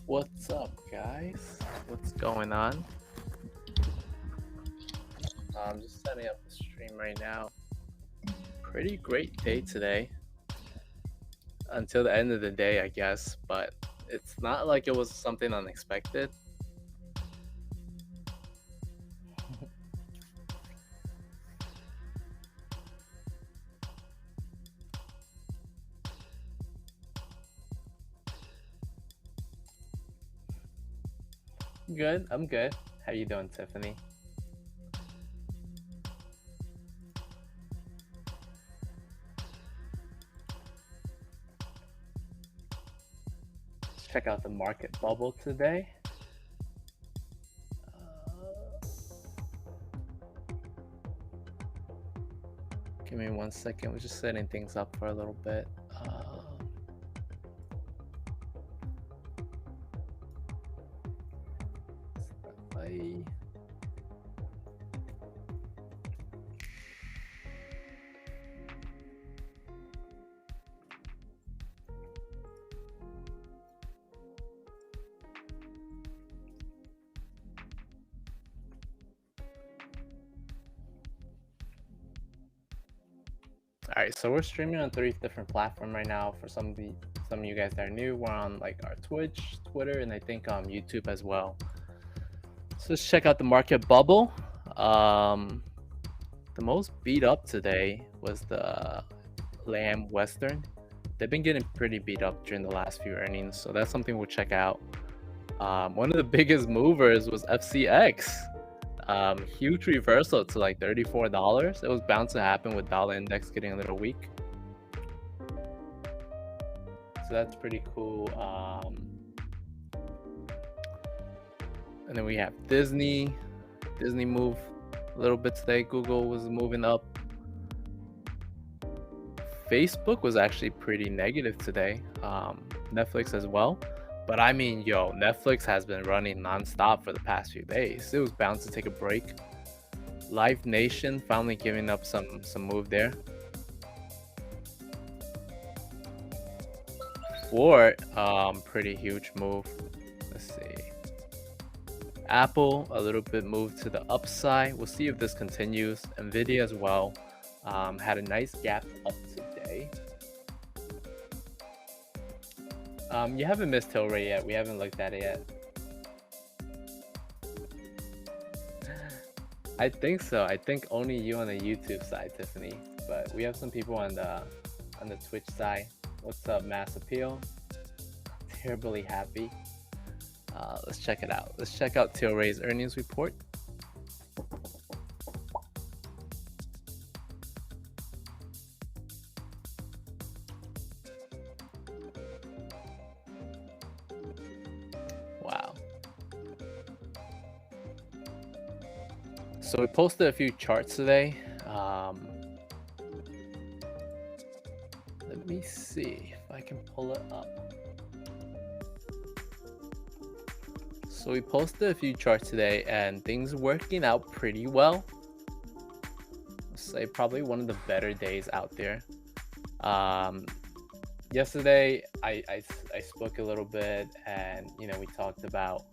What's up, guys? What's going on? I'm just setting up the stream right now. Pretty great day today. Until the end of the day, I guess, but it's not like it was something unexpected. Good, I'm good. How you doing, Tiffany? Let's check out the market bubble today. Give me 1 second. We're just setting things up for a little bit. All right, so we're streaming on 3 different platforms right now. For some of you guys that are new, we're on like our Twitch, Twitter, and I think YouTube as well. So let's check out the market bubble. The most beat up today was the Lamb Western. They've been getting pretty beat up during the last few earnings, so that's something we'll check out. One of the biggest movers was FCX. Huge reversal to like $34. It was bound to happen with dollar index getting a little weak. So that's pretty cool. And then we have Disney move a little bit today. Google was moving up. Facebook was actually pretty negative today. Netflix as well. But I mean, Netflix has been running nonstop for the past few days. It was bound to take a break. Live Nation finally giving up some move there. Ford, pretty huge move. Let's see. Apple, a little bit moved to the upside. We'll see if this continues. Nvidia as well, had a nice gap up today. You haven't missed Tilray yet. We haven't looked at it yet. I think so. I think only you on the YouTube side, Tiffany. But we have some people on the Twitch side. What's up, Mass Appeal? Terribly happy. Let's check it out. Let's check out Tilray's earnings report. Wow. So we posted a few charts today. Let me see if I can pull it up. So we posted a few charts today and things working out pretty well. Let's say probably one of the better days out there. Yesterday I spoke a little bit and we talked about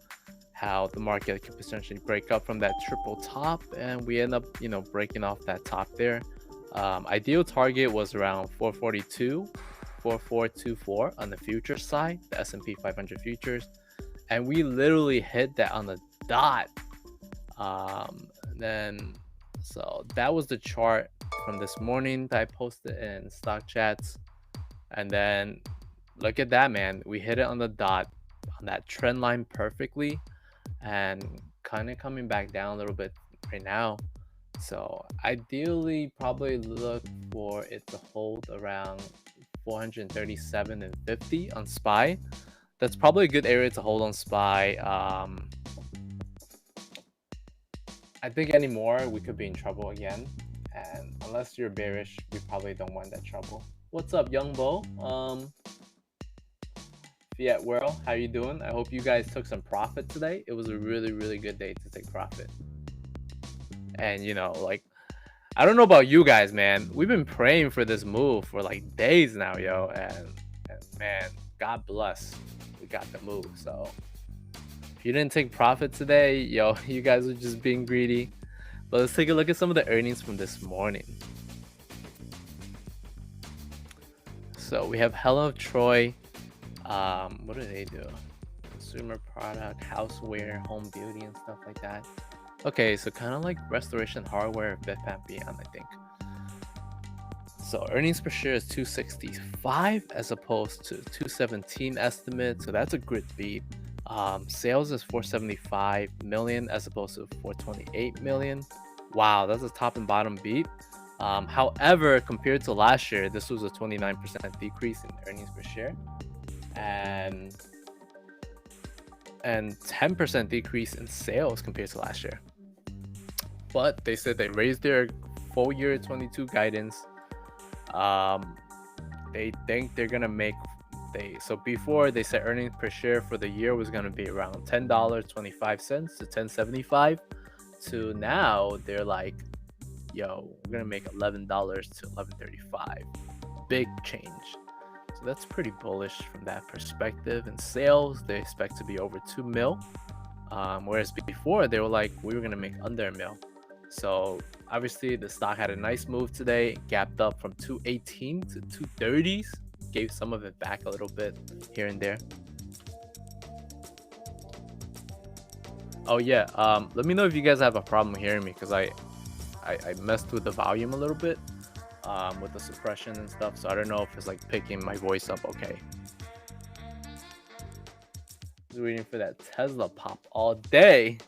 how the market could potentially break up from that triple top, and we end up breaking off that top there. Ideal target was around 442, 4424 on the future side, the S&P 500 futures, and we literally hit that on the dot. So that was the chart from this morning that I posted in stock chats. And then look at that, man. We hit it on the dot, on that trend line perfectly, and kind of coming back down a little bit right now. So ideally, probably look for it to hold around 437.50 on SPY. That's probably a good area to hold on SPY. I think anymore, we could be in trouble again. And unless you're bearish, we probably don't want that trouble. What's up, Young Bo? Fiat World, how you doing? I hope you guys took some profit today. It was a really, really good day to take profit. And I don't know about you guys, man. We've been praying for this move for like days now, yo. And man, God bless. We got the move. So if you didn't take profit today, yo, you guys are just being greedy. But let's take a look at some of the earnings from this morning. So we have Helen of Troy. What do they do? Consumer product, houseware, home beauty, and stuff like that. Okay, so kind of like restoration hardware, Vvnt Beyond, I think. So earnings per share is 265 as opposed to 217 estimate. So that's a good beat. Sales is 475 million as opposed to 428 million. Wow, that's a top and bottom beat. However, compared to last year, this was a 29% decrease in earnings per share and 10% decrease in sales compared to last year. But they said they raised their full year 22 guidance. They think they're gonna make so before they said earnings per share for the year was gonna be around $10.25 to $10.75. To now they're like, yo, we're gonna make $11 to $11.35. Big change. So that's pretty bullish from that perspective. In sales, they expect to be over 2 mil. Whereas before they were like, we were gonna make under a mil. So obviously the stock had a nice move today, gapped up from 218 to 230s, gave some of it back a little bit here and there. Oh yeah, let me know if you guys have a problem hearing me, because I messed with the volume a little bit with the suppression and stuff, so I don't know if it's like picking my voice up okay. Just waiting for that Tesla pop all day.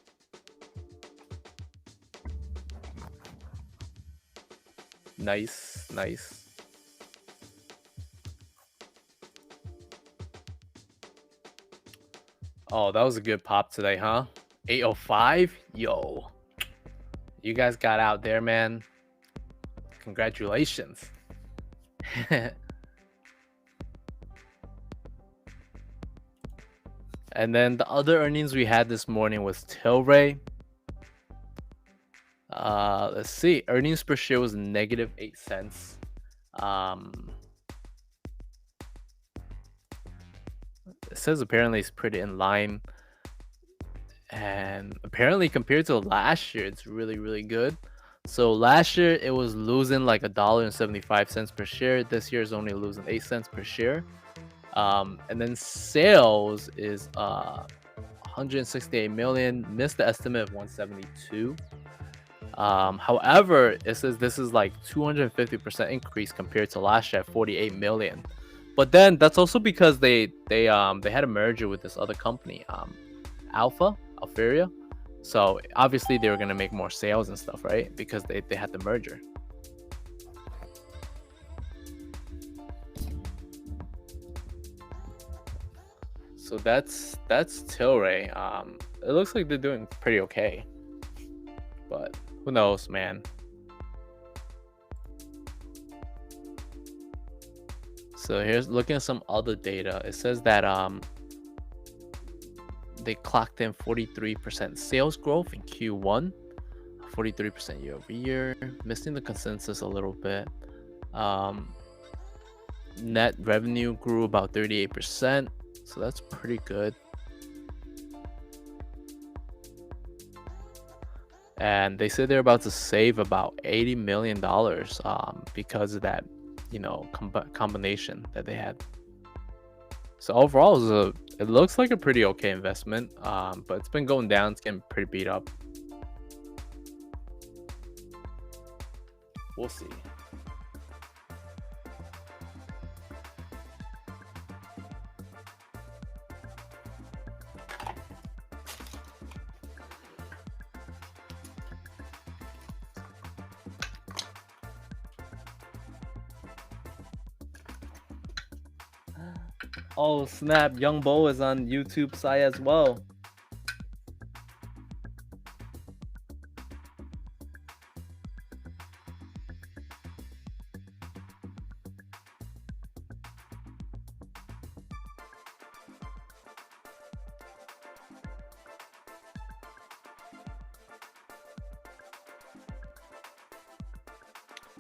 Nice. Oh, that was a good pop today, huh? 805? Yo. You guys got out there, man. Congratulations. And then the other earnings we had this morning was Tilray. Let's see. Earnings per share was -8 cents. It says apparently it's pretty in line. And apparently compared to last year, it's really good. So last year it was losing like $1.75 per share. This year is only losing 8 cents per share. And then sales is 168 million, missed the estimate of 172. However, it says this is like 250% increase compared to last year at 48 million. But then that's also because they had a merger with this other company, Alpharia. So obviously they were gonna make more sales and stuff, right? Because they had the merger. So that's Tilray. It looks like they're doing pretty okay, but who knows, man. So here's looking at some other data. It says that they clocked in 43% sales growth in Q1, 43% year over year, missing the consensus a little bit. Net revenue grew about 38%, so that's pretty good. And they said they're about to save about $80 million because of that, combination that they had. So overall, it looks like a pretty okay investment, but it's been going down. It's getting pretty beat up. We'll see. Oh snap, Young Bo is on YouTube side as well.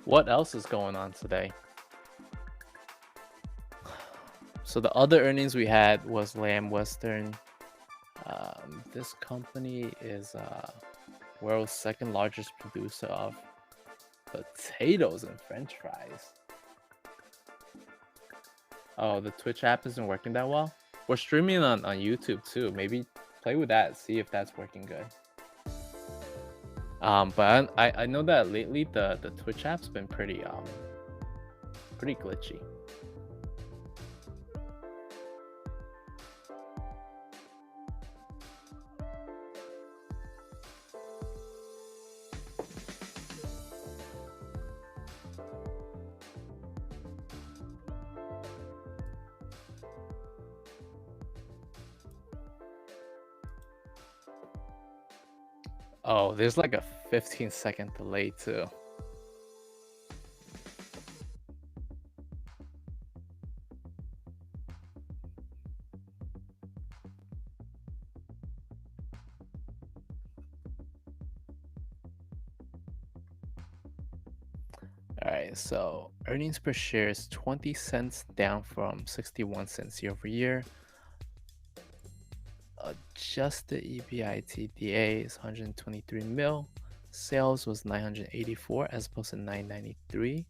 What else is going on today? So the other earnings we had was Lamb Western. This company is world's second largest producer of potatoes and French fries. Oh, the Twitch app isn't working that well. We're streaming on YouTube too. Maybe play with that, see if that's working good. But I know that lately the Twitch app's been pretty glitchy. Oh, there's like a 15-second delay too. Alright, so earnings per share is 20 cents down from 61 cents year over year. Adjusted EBITDA is 123 mil. Sales was 984 as opposed to 993.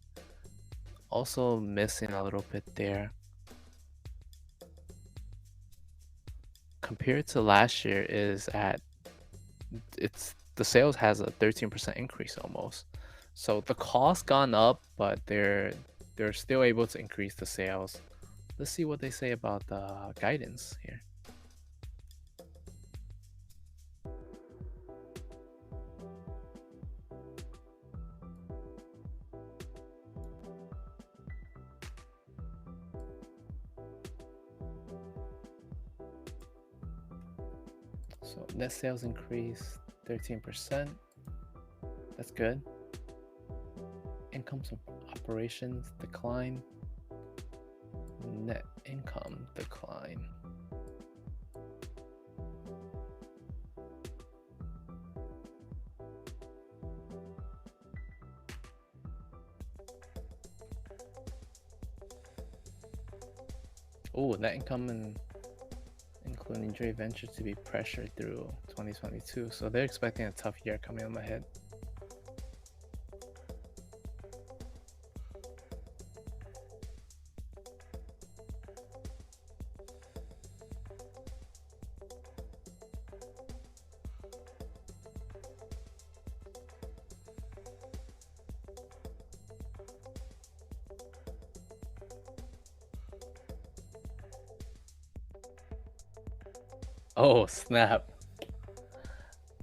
Also missing a little bit there. Compared to last year the sales has a 13% increase almost. So the cost gone up, but they're still able to increase the sales. Let's see what they say about the guidance here. So net sales increased 13%. That's good. Income from operations decline. Net income decline. Oh, net income including joint ventures to be pressured through 2022. So they're expecting a tough year coming on ahead. Oh, snap.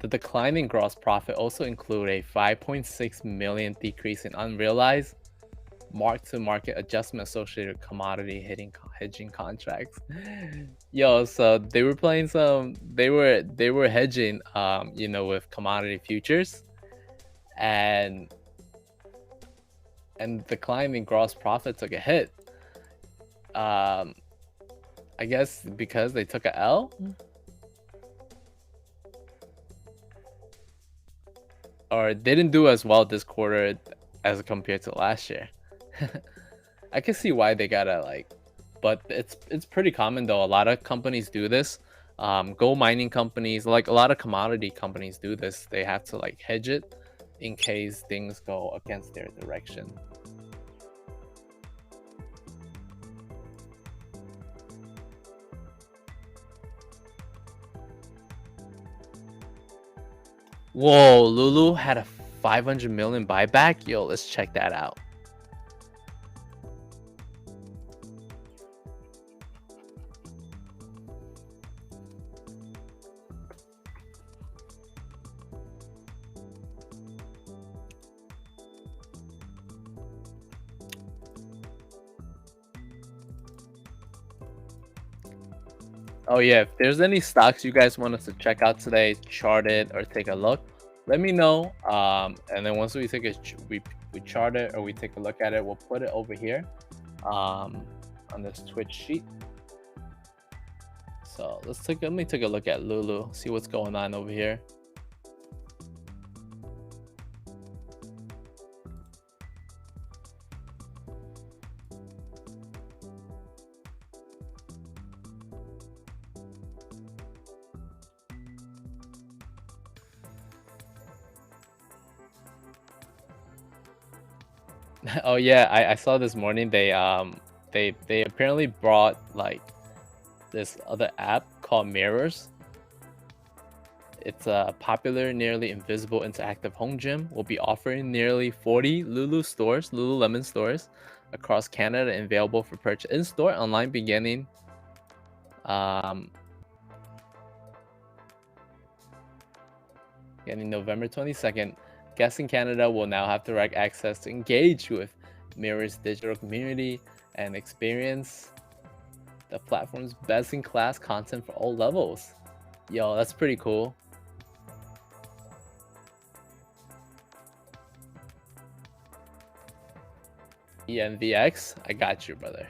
The decline in gross profit also include a 5.6 million decrease in unrealized mark-to-market adjustment associated with commodity hedging contracts. Yo, so they were playing they were hedging with commodity futures, and decline in gross profit took a hit. I guess because they took a L. Or didn't do as well this quarter as compared to last year. I can see why they gotta but it's pretty common though. A lot of companies do this. Gold mining companies, like a lot of commodity companies do this. They have to hedge it in case things go against their direction. Whoa, Lulu had a 500 million buyback. Yo, let's check that out. Oh yeah, if there's any stocks you guys want us to check out today, chart it or take a look, let me know. And then once we chart it or we take a look at it, we'll put it over here on this Twitch sheet. So let me take a look at Lulu, see what's going on over here. Oh yeah, I saw this morning they apparently brought like this other app called Mirrors. It's a popular, nearly invisible interactive home gym. Will be offering nearly 40 Lululemon stores across Canada and available for purchase in store, online beginning um getting November 22nd. Guests in Canada will now have direct access to engage with Mirror's digital community and experience the platform's best-in-class content for all levels. Yo, that's pretty cool. Emvx, I got you, brother.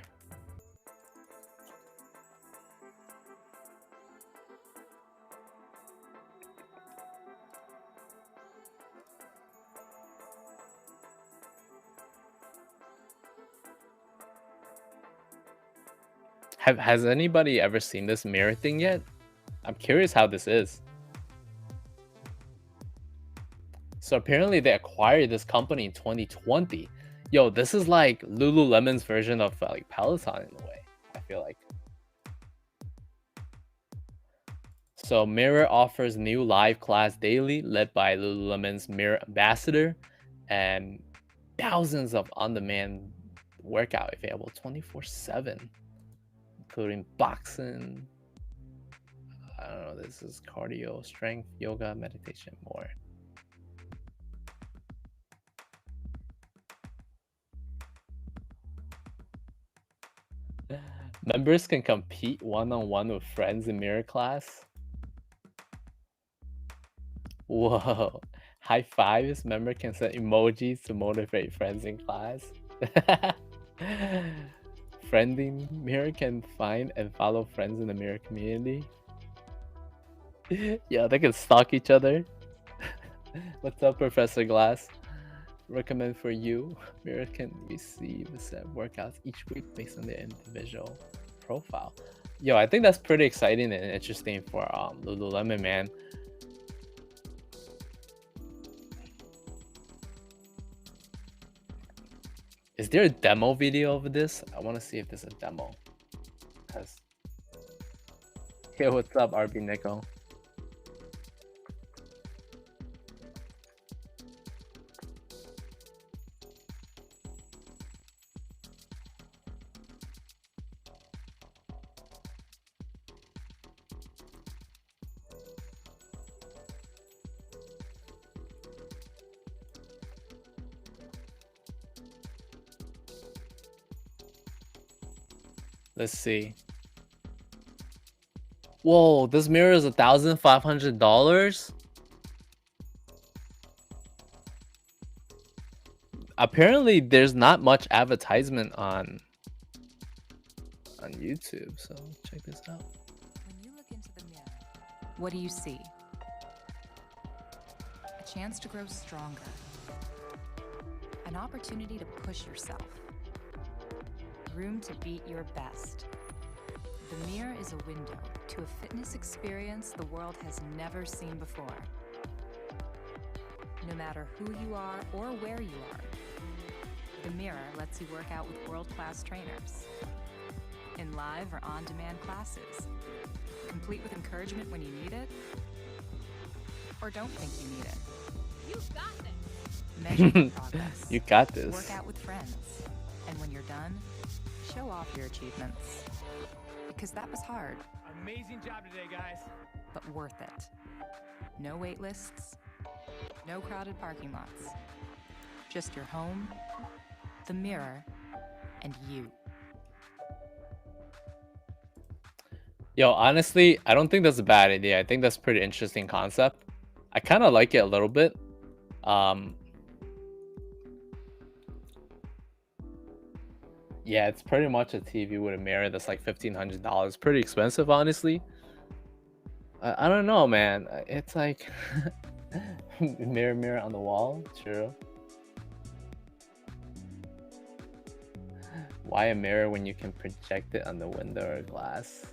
Has anybody ever seen this mirror thing yet? I'm curious how this is. So apparently they acquired this company in 2020. Yo, this is like Lululemon's version of like Peloton in a way, I feel like. So Mirror offers new live class daily, led by Lululemon's Mirror ambassador, and thousands of on-demand workout available 24/7, including boxing. I don't know. This is cardio, strength, yoga, meditation, more. Members can compete one-on-one with friends in Mirror class. Whoa. High fives. Member can send emojis to motivate friends in class. Friending Mirror can find and follow friends in the Mirror community. Yeah, they can stalk each other. What's up, Professor Glass? Recommend for you. Mirror can receive a set of workouts each week based on their individual profile. Yo, I think that's pretty exciting and interesting for Lululemon, man. Is there a demo video of this? I want to see if there's a demo. Cause... Hey, what's up, RB Nico? Let's see. Whoa, this mirror is $1,500. Apparently, there's not much advertisement on YouTube, so check this out. When you look into the mirror, what do you see? A chance to grow stronger. An opportunity to push yourself. Room to beat your best. The mirror is a window to a fitness experience the world has never seen before. No matter who you are or where you are, the mirror lets you work out with world-class trainers. In live or on-demand classes, complete with encouragement when you need it, or don't think you need it. You got this! Measure your progress. You got this. Work out with friends. And when you're done, show off your achievements. Because that was hard. Amazing job today, guys. But worth it. No wait lists, no crowded parking lots. Just your home, the mirror, and you. Yo, honestly, I don't think that's a bad idea. I think that's a pretty interesting concept. I kind of like it a little bit. Yeah, it's pretty much a TV with a mirror that's like $1,500. Pretty expensive, honestly. I don't know, man. It's like mirror on the wall. True. Why a mirror when you can project it on the window or glass?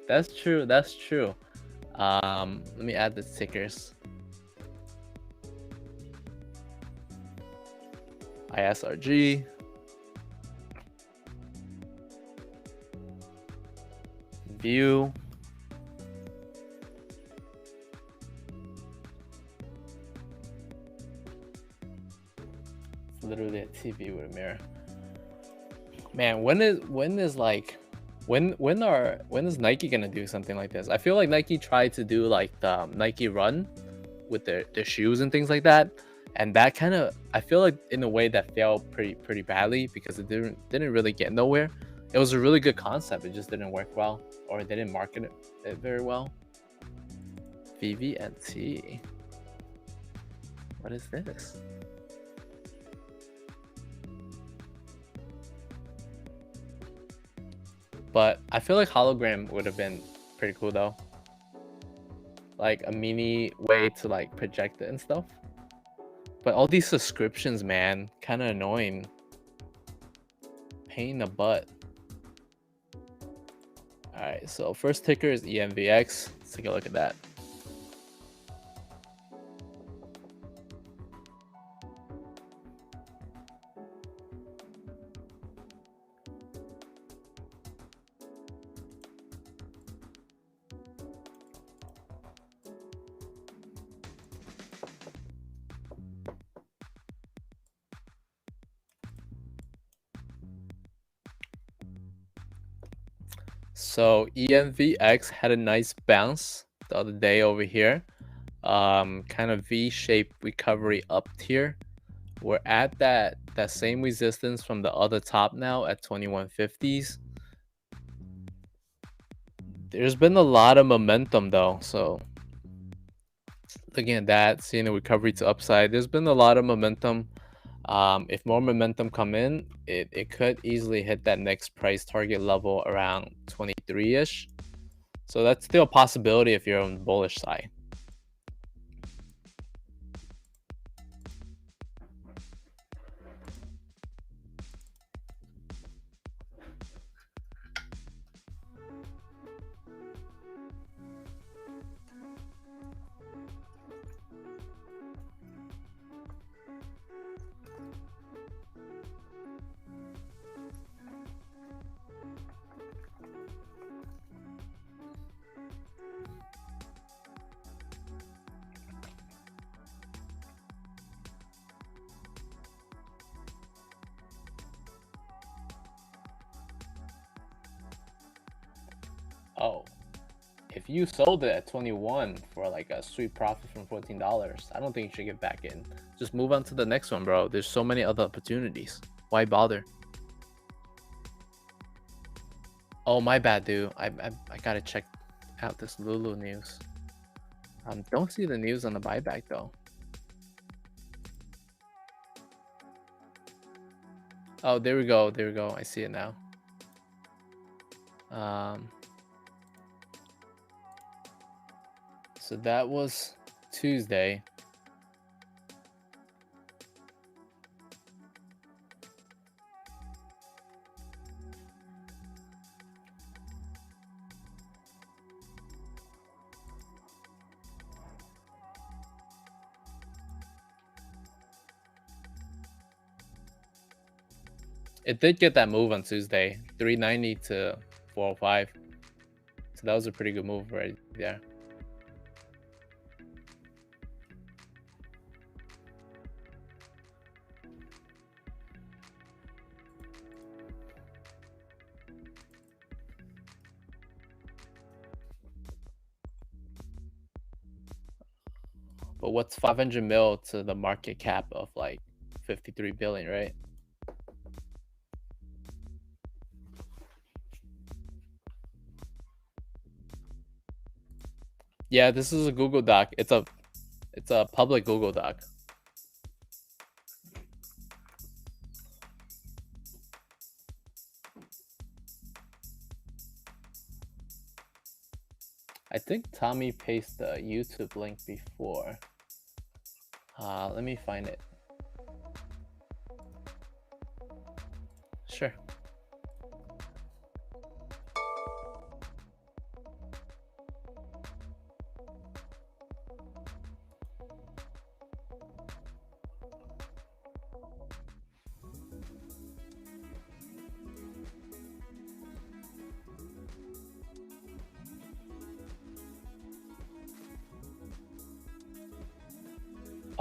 That's true. That's true. Let me add the stickers. ISRG. View. It's literally a TV with a mirror. Man, when is Nike gonna do something like this? I feel like Nike tried to do like the Nike Run with their shoes and things like that, and that kind of, I feel like in a way that failed pretty badly because it didn't really get nowhere. It was a really good concept, it just didn't work well, or they didn't market it very well. Vvnt. What is this? But I feel like hologram would have been pretty cool though. Like a mini way to like project it and stuff. But all these subscriptions, man, kind of annoying. Pain in the butt. Alright, so first ticker is Emvx. Let's take a look at that. So Emvx had a nice bounce the other day over here. Kind of V-shaped recovery up here. We're at that same resistance from the other top now at 2150s. There's been a lot of momentum though, so looking at that, seeing a recovery to upside, there's been a lot of momentum. If more momentum come in, it could easily hit that next price target level around 23-ish. So that's still a possibility if you're on the bullish side. Oh, if you sold it at 21 for like a sweet profit from $14, I don't think you should get back in. Just move on to the next one, bro. There's so many other opportunities. Why bother? Oh, my bad, dude. I gotta check out this Lulu news. Don't see the news on the buyback though. Oh, there we go. There we go. I see it now. So that was Tuesday. It did get that move on Tuesday, 390 to 405. So that was a pretty good move right there. But what's 500 mil to the market cap of like 53 billion, right? Yeah, this is a Google Doc. It's a public Google Doc. I think Tommy pasted the YouTube link before. Let me find it. Sure.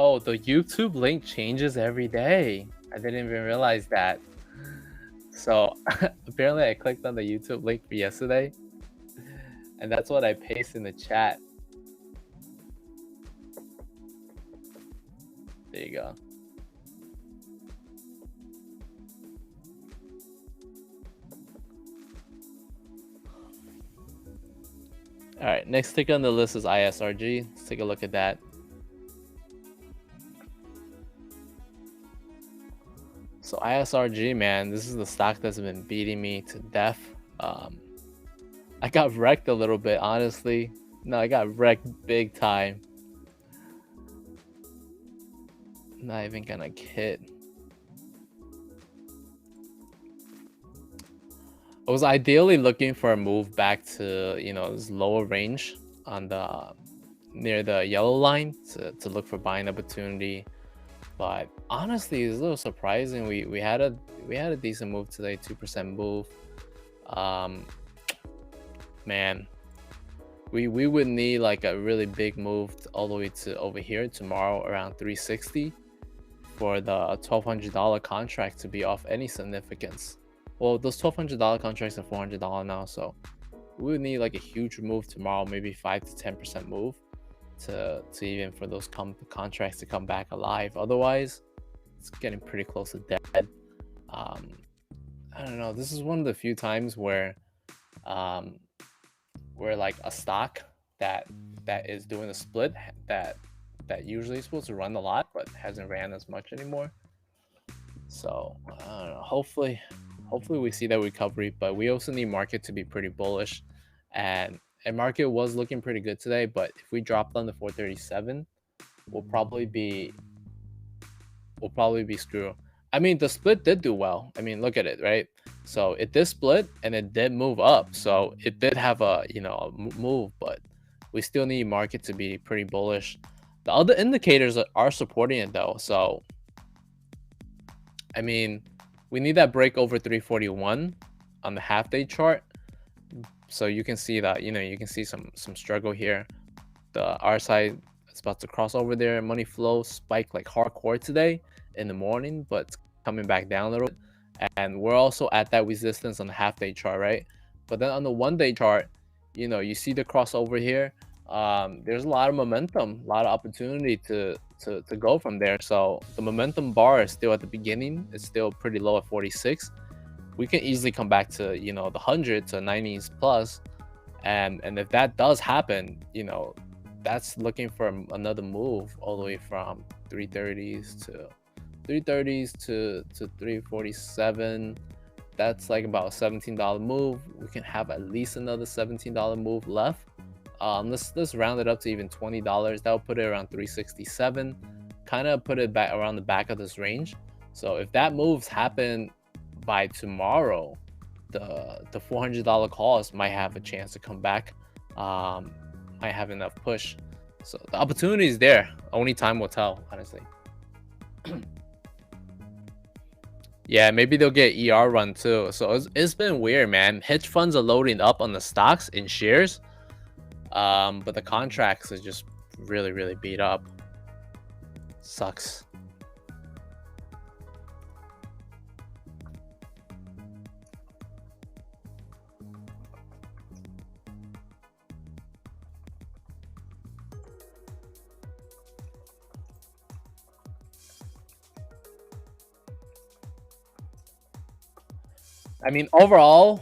Oh, the YouTube link changes every day. I didn't even realize that. So apparently I clicked on the YouTube link for yesterday, and that's what I paste in the chat. There you go. All right, next ticker on the list is ISRG. Let's take a look at that. So ISRG, man, this is the stock that's been beating me to death. I got wrecked a little bit, honestly. No, I got wrecked big time. Not even gonna kid. I was ideally looking for a move back to, you know, this lower range on the near the yellow line to look for buying opportunity. But honestly, it's a little surprising. We had a decent move today, 2% move. Man, we would need like a really big move all the way to over here tomorrow around 360 for the $1,200 contract to be off any significance. Well, those $1,200 contracts are $400 now, so we would need like a huge move tomorrow, maybe 5 to 10% move to even for those contracts to come back alive. Otherwise, it's getting pretty close to dead. I don't know. This is one of the few times where like a stock that is doing a split that usually is supposed to run a lot but hasn't ran as much anymore. So I don't know. Hopefully we see that recovery, but we also need market to be pretty bullish, and market was looking pretty good today. But if we drop down to 437, we'll probably be screwed. I mean, the split did do well. I mean, look at it, right? So it did split and it did move up. So it did have a, you know, a move, but we still need market to be pretty bullish. The other indicators are supporting it though. So, I mean, we need that break over 341 on the half-day chart. So you can see that, you know, you can see some struggle here. The RSI is about to cross over there. Money flow spiked like hardcore today in the morning, but it's coming back down a little bit. And we're also at that resistance on the half-day chart, right? But then on the one-day chart, you know, you see the crossover here. There's a lot of momentum, a lot of opportunity to go from there. So the momentum bar is still at the beginning. It's still pretty low at 46. We can easily come back to, you know, the 100 to 90s plus. And if that does happen, you know, that's looking for another move all the way from 330s to 347. That's like about a $17 move. We can have at least another $17 move left. Let's round it up to even $20. That will put it around 367. Kind of put it back around the back of this range. So if that moves happen by tomorrow, the $400 calls might have a chance to come back. Might have enough push. So the opportunity is there. Only time will tell, honestly. Yeah, maybe they'll get ER run too. So it's been weird, man. Hedge funds are loading up on the stocks in shares, but the contracts are just really beat up. Sucks. I mean, overall,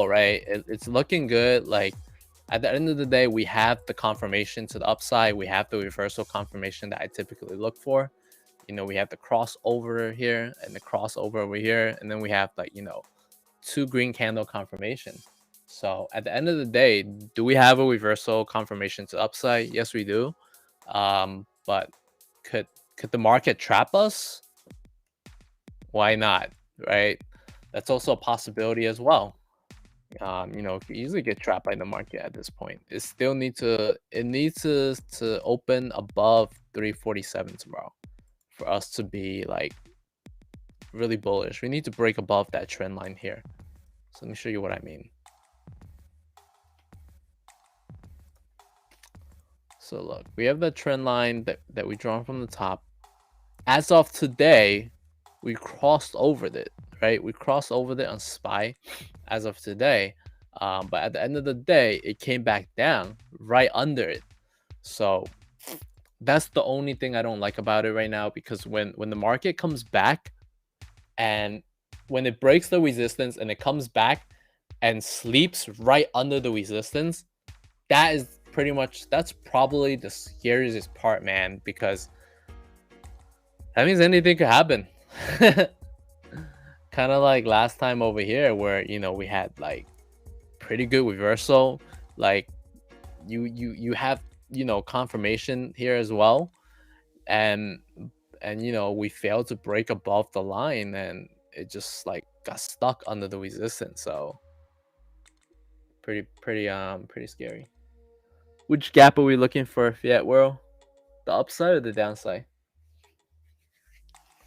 right? It's looking good. Like at the end of the day, we have the confirmation to the upside. We have the reversal confirmation that I typically look for. You know, we have the crossover here and the crossover over here, and then we have like, you know, 2 green candle confirmation. So at the end of the day, do we have a reversal confirmation to upside? Yes, we do. But could the market trap us? Why not? Right? That's also a possibility as well. You know, could easily get trapped by the market at this point. It needs to open above 347 tomorrow for us to be like really bullish. We need to break above that trend line here. So let me show you what I mean. So look, we have the trend line that we drawn from the top. As of today, we crossed over it, right? We crossed over it on SPY as of today. But at the end of the day, it came back down right under it. So that's the only thing I don't like about it right now, because when the market comes back and when it breaks the resistance and it comes back and sleeps right under the resistance, that is pretty much, that's probably the scariest part, man, because that means anything could happen. Kind of like last time over here where, you know, we had like pretty good reversal. Like you have, you know, confirmation here as well. And you know, we failed to break above the line and it just like got stuck under the resistance. So pretty scary. Which gap are we looking for, Fiat World? The upside or the downside?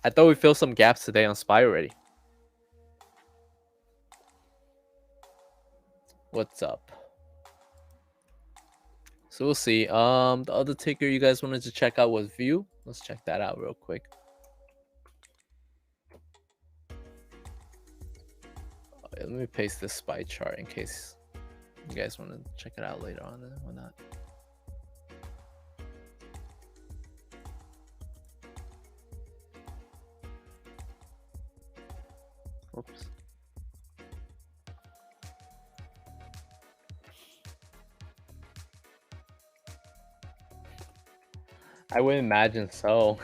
I thought we filled some gaps today on SPY already. What's up? So we'll see. The other ticker you guys wanted to check out was View. Let's check that out real quick. Let me paste this SPY chart in case you guys want to check it out later on or not. Oops. I would imagine so.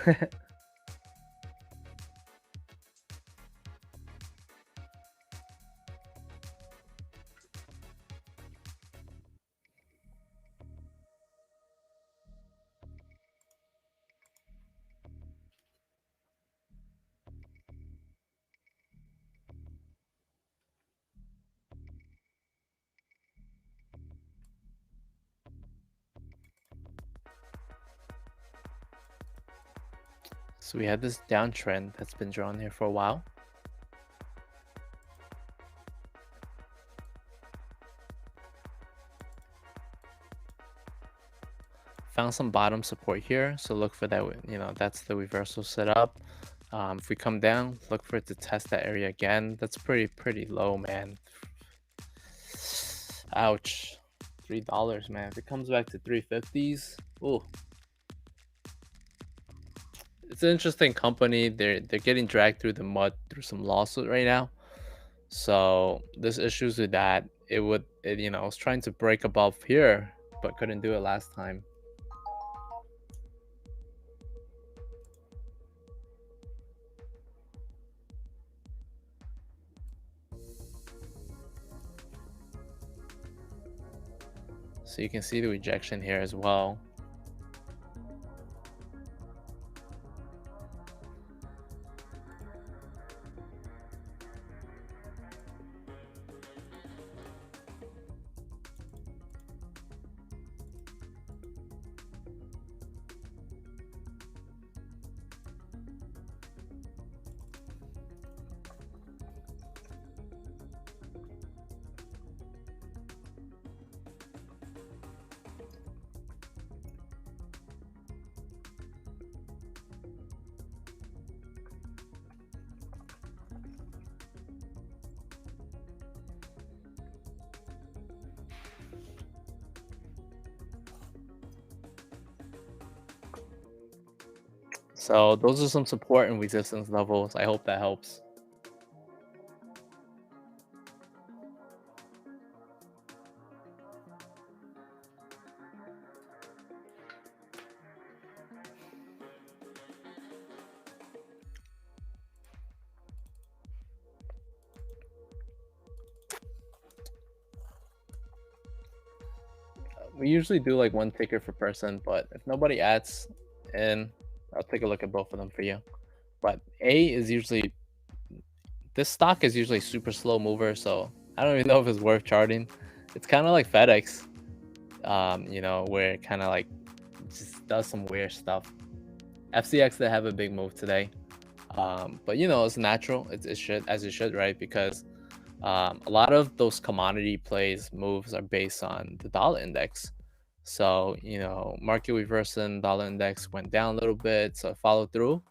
So we have this downtrend that's been drawn here for a while. Found some bottom support here, so look for that. You know, that's the reversal setup. If we come down, look for it to test that area again. That's pretty low, man. Ouch. $3, man. If it comes back to 350s, ooh. It's an interesting company. They're getting dragged through the mud through some lawsuit right now. So there's issues with that. It you know, I was trying to break above here, but couldn't do it last time. So you can see the rejection here as well. So those are some support and resistance levels. I hope that helps. We usually do like one ticker per person, but if nobody adds in, I'll take a look at both of them for you. But A is usually, this stock is usually super slow mover, so I don't even know if it's worth charting. It's kind of like FedEx, you know, where it kind of like just does some weird stuff. FCX, they have a big move today, but you know, it's natural. It should, as it should, right? Because a lot of those commodity plays moves are based on the dollar index. So, you know, market reversal and dollar index went down a little bit, so it followed through.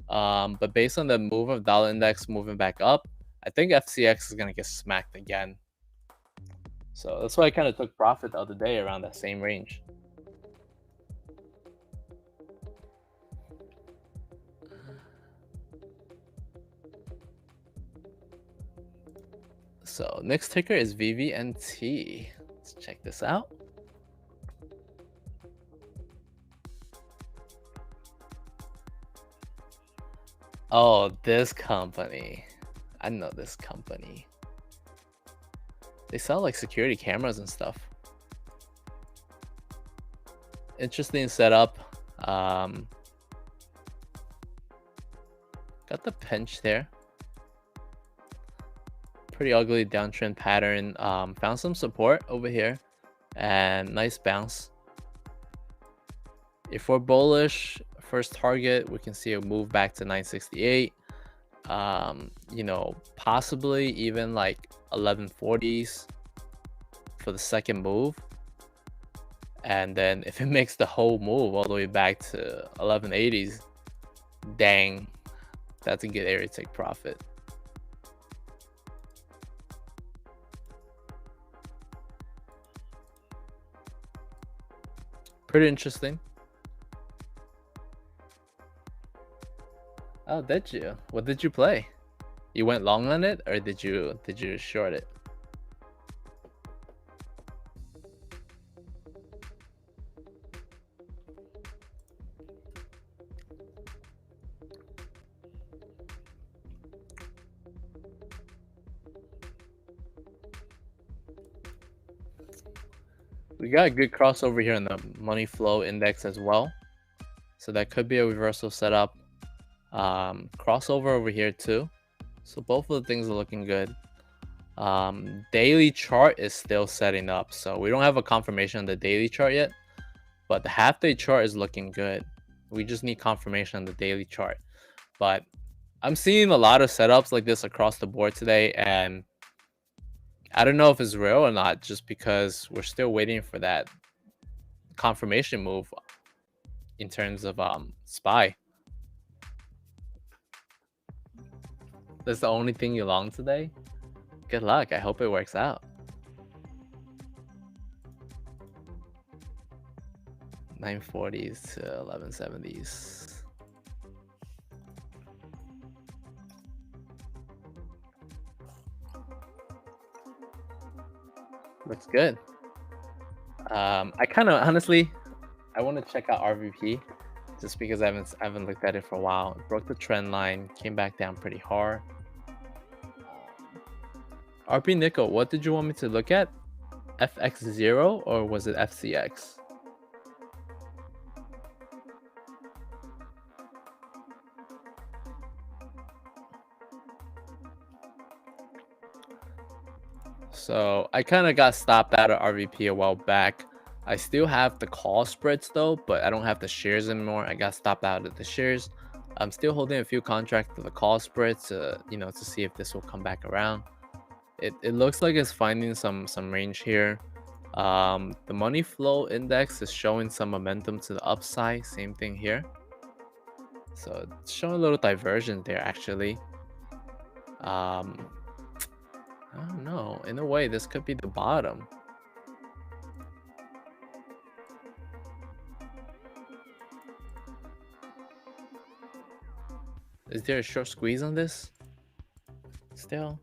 But based on the move of dollar index moving back up, I think FCX is going to get smacked again. So that's why I kind of took profit the other day around that same range. So next ticker is Vvnt. Let's check this out. Oh, this company. I know this company. They sell like security cameras and stuff. Interesting setup. Got the pinch there. Pretty ugly downtrend pattern. Found some support over here and nice bounce. If we're bullish, first target, we can see a move back to 968. You know, possibly even like 1140s for the second move. And then if it makes the whole move all the way back to 1180s, dang, that's a good area to take profit. Pretty interesting. Oh, did you? What did you play? You went long on it, or did you short it? We got a good crossover here in the money flow index as well, so that could be a reversal setup. Crossover over here too, so both of the things are looking good. Daily chart is still setting up, so we don't have a confirmation on the daily chart yet, but the half-day chart is looking good. We just need confirmation on the daily chart. But I'm seeing a lot of setups like this across the board today, and I don't know if it's real or not, just because we're still waiting for that confirmation move in terms of SPY. That's the only thing you long today? Good luck. I hope it works out. 940s to 1170s. Looks good. I kind of honestly, I want to check out RVP just because I haven't looked at it for a while. It broke the trend line, came back down pretty hard. RP Nickel, what did you want me to look at? FX0 or was it FCX? So I kind of got stopped out of RVP a while back. I still have the call spreads though, but I don't have the shares anymore. I got stopped out of the shares. I'm still holding a few contracts to the call spreads to, you know, to see if this will come back around. It looks like it's finding some range here. The money flow index is showing some momentum to the upside. Same thing here. So it's showing a little diversion there actually. I don't know. In a way, this could be the bottom. Is there a short squeeze on this? Still?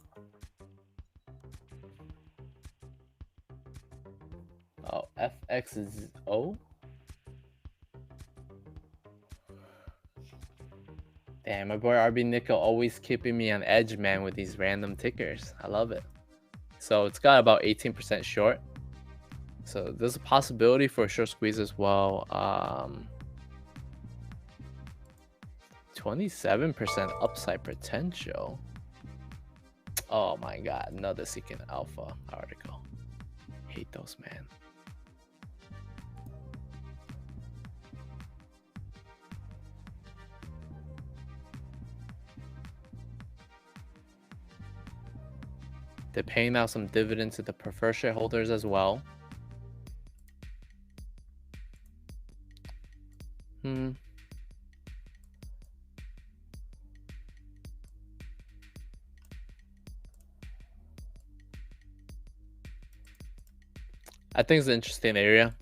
Oh, FX is O? Damn, my boy RB Nickel always keeping me on edge, man, with these random tickers. I love it. So it's got about 18% short. So there's a possibility for a short squeeze as well. 27% upside potential. Oh my god, another Seeking Alpha article. Hate those, man. They're paying out some dividends to the preferred shareholders as well. I think it's an interesting area.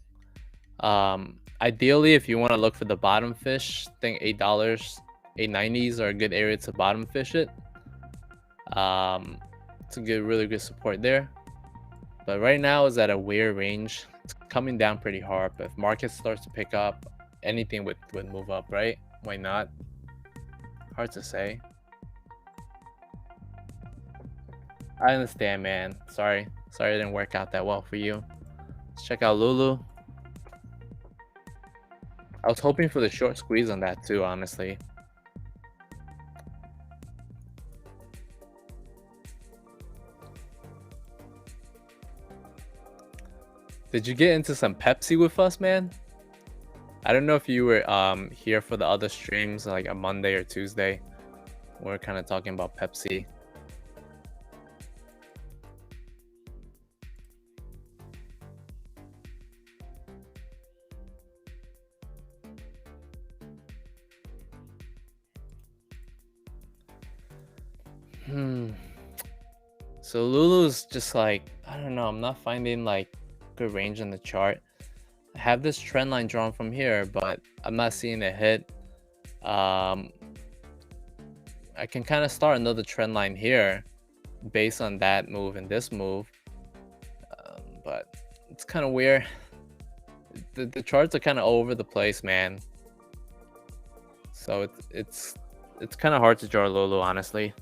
Ideally, if you want to look for the bottom fish, I think $8, 890s are a good area to bottom fish it. It's a good, really good support there. But right now is at a weird range. It's coming down pretty hard. But if market starts to pick up, anything would move up, right? Why not? Hard to say. I understand, man. Sorry it didn't work out that well for you. Let's check out Lulu. I was hoping for the short squeeze on that too, honestly. Did you get into some Pepsi with us, man? I don't know if you were here for the other streams, like a Monday or Tuesday. We're kind of talking about Pepsi. So Lulu's just like, I don't know, I'm not finding like good range in the chart. I have this trend line drawn from here, but I'm not seeing it hit. I can kind of start another trend line here based on that move and this move, but it's kind of weird. The charts are kind of all over the place, man. So it's kind of hard to draw Lulu, honestly.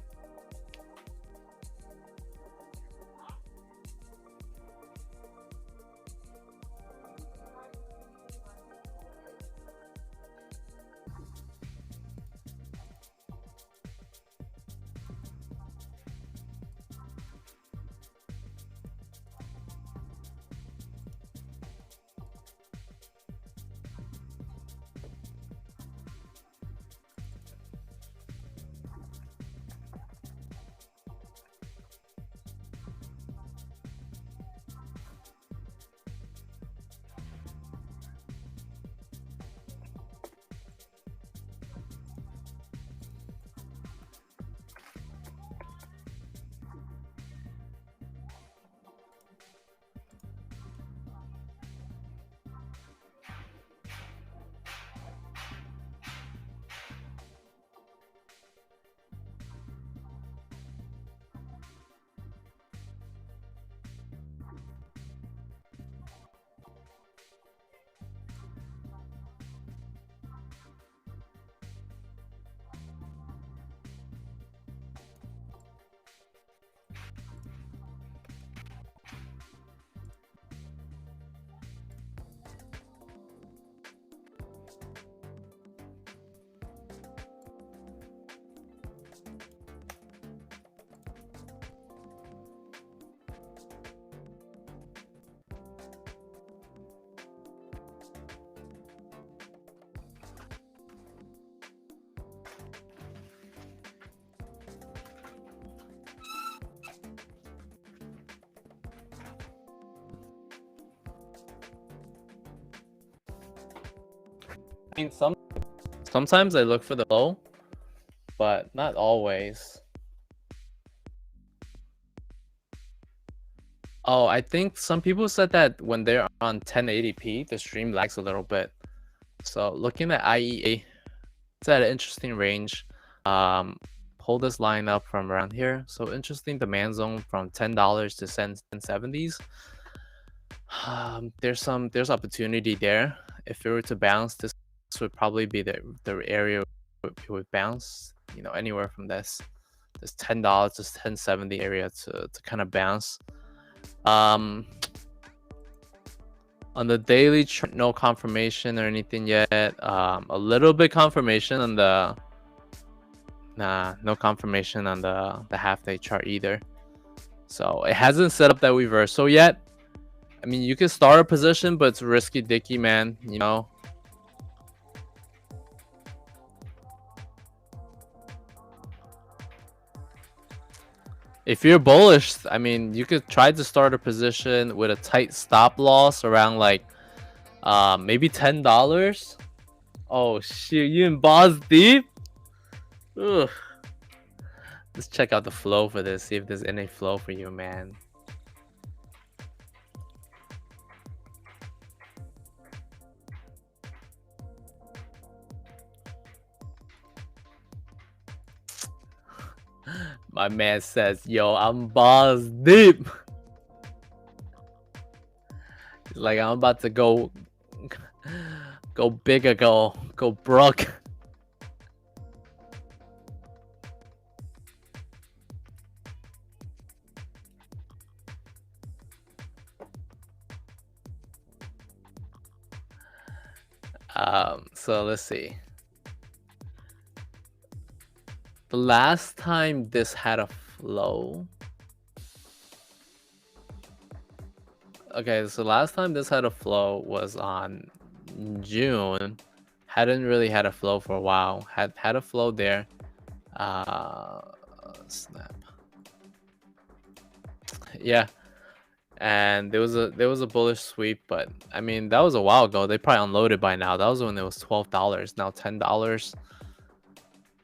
I mean, sometimes I look for the low, but not always. Oh, I think some people said that when they're on 1080p, the stream lags a little bit. So looking at IEA, it's at an interesting range. Pull this line up from around here. So interesting demand zone from $10 to 1070s. There's opportunity there. If it were to bounce, this would probably be the area it would bounce. You know, anywhere from this $10 to 1070 area to kind of bounce. On the daily chart, no confirmation or anything yet. A little bit confirmation on the no confirmation on the half-day chart either. So it hasn't set up that reversal yet. I mean, you can start a position, but it's risky dicky, man, you know. If you're bullish, I mean, you could try to start a position with a tight stop loss around like maybe $10. Oh shoot, you in balls deep? Ugh. Let's check out the flow for this, see if there's any flow for you, man. My man says, yo, I'm balls deep. He's like, I'm about to go big or go broke. So let's see. The last time this had a flow. Okay, so last time this had a flow was on June. Hadn't really had a flow for a while. Had a flow there. Snap. Yeah. And there was a bullish sweep, but I mean that was a while ago. They probably unloaded by now. That was when it was $12. Now $10.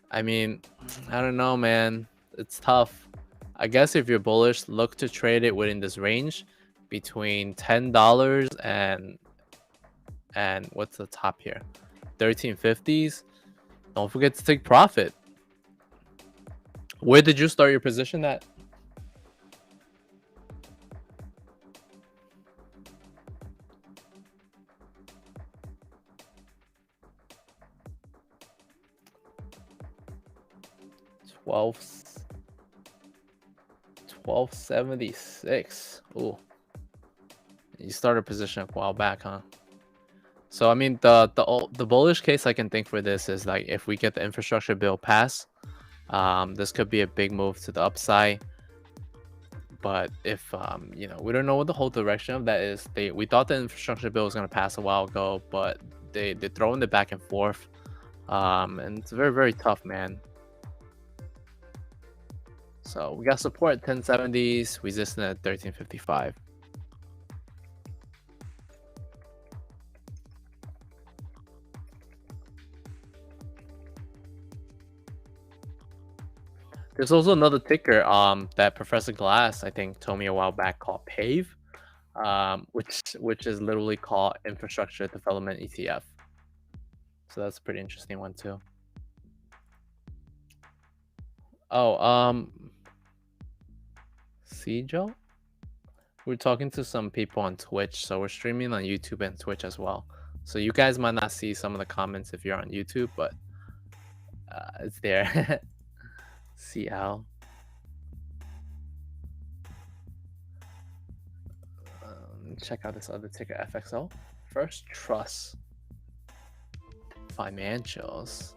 I mean, I don't know, man. It's tough. I guess if you're bullish, look to trade it within this range between $10 and what's the top here? 1350s. Don't forget to take profit. Where did you start your position at? $12.76. Ooh, you started a position a while back, huh? So I mean, the bullish case I can think for this is like if we get the infrastructure bill pass, this could be a big move to the upside. But if you know, we don't know what the whole direction of that is. We thought the infrastructure bill was gonna pass a while ago, but they're throwing it back and forth, and it's very, very tough, man. So we got support at 1070s, resistance at 1355. There's also another ticker that Professor Glass I think told me a while back called PAVE, which is literally called Infrastructure Development ETF. So that's a pretty interesting one too. Oh, see, Joe? We're talking to some people on Twitch, so we're streaming on YouTube and Twitch as well. So you guys might not see some of the comments if you're on YouTube, but it's there. CL. Check out this other ticker, FXO. First Trust Financials.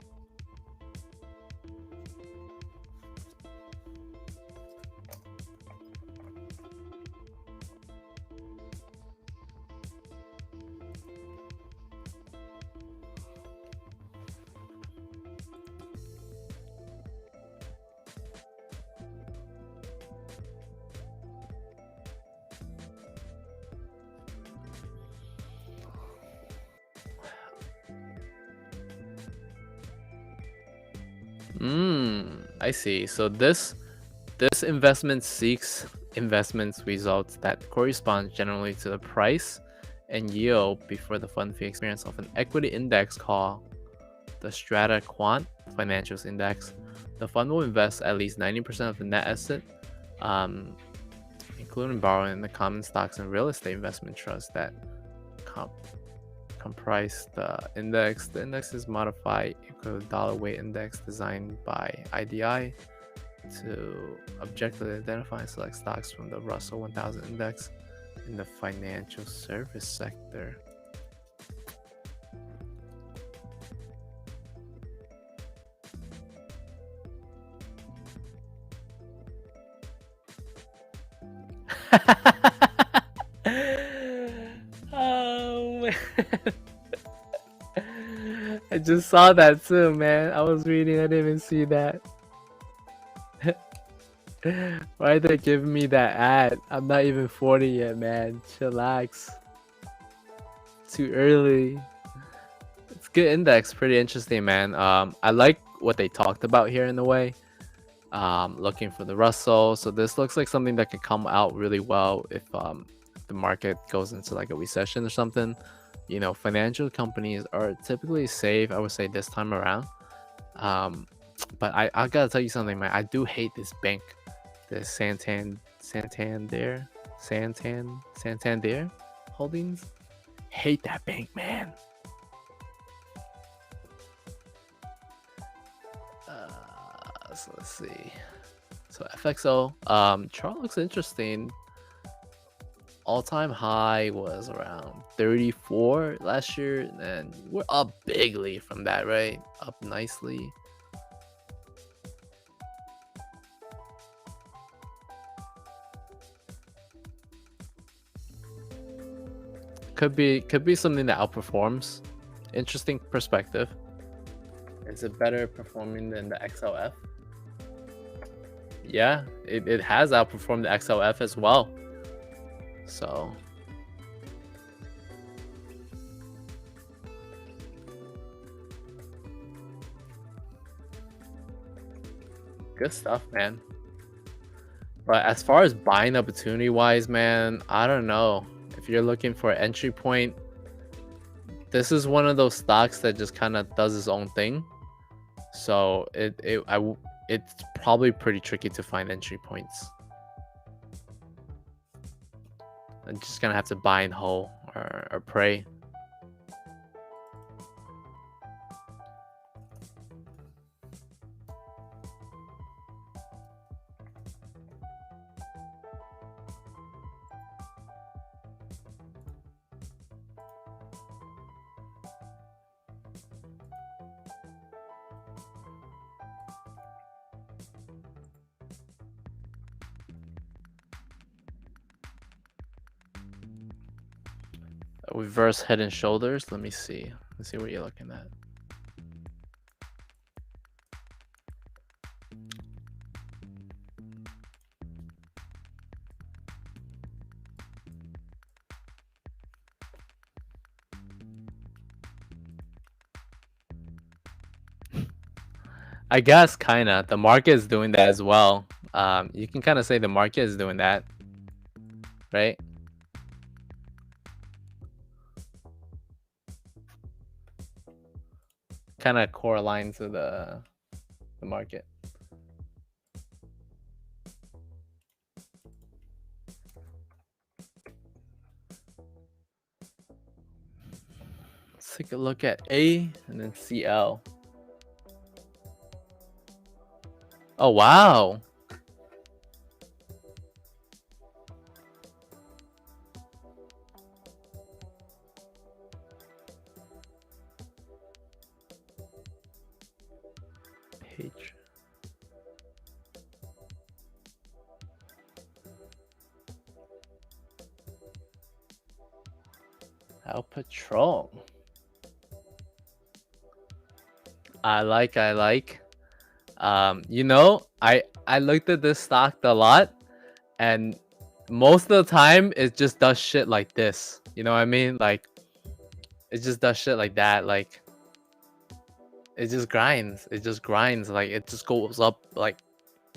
I see. So this investment seeks investments results that correspond generally to the price and yield before the fund fee experience of an equity index called the Strata Quant Financials Index. The fund will invest at least 90% of the net asset, including borrowing in the common stocks and real estate investment trusts that comprise the index. The index is modified equal to dollar weight index designed by IDI to objectively identify and select stocks from the Russell 1000 index in the financial service sector. Oh man. I just saw that too, man. I was reading, I didn't even see that. Why are they giving me that ad? I'm not even 40 yet, man. Chillax. Too early. It's good index, pretty interesting, man. I like what they talked about here in a way. Looking for the Russell, so this looks like something that could come out really well if the market goes into like a recession or something. You know, financial companies are typically safe, I would say, this time around. But I gotta tell you something, man. I do hate this bank, this Santander Holdings. Hate that bank, man. So let's see. So FXO, chart looks interesting. All-time high was around 34 last year, and we're up bigly from that, right? Up nicely. Could be something that outperforms. Interesting perspective. Is it better performing than the XLF? Yeah, it has outperformed the XLF as well. So good stuff, man. But as far as buying opportunity wise, man, I don't know. If you're looking for an entry point, this is one of those stocks that just kind of does its own thing. So it's probably pretty tricky to find entry points. I'm just gonna have to buy and hold or pray. Reverse head and shoulders. Let me see. Let's see what you're looking at. I guess kind of the market is doing that as well. You can kind of say the market is doing that, right? Kind of correlates to the market. Let's take a look at A and then CL. Oh wow. Page. Out Patrol. I like. You know, I looked at this stock a lot, and most of the time it just does shit like this. You know what I mean? Like it just does shit like that. Like it just grinds. It just grinds. Like it just goes up like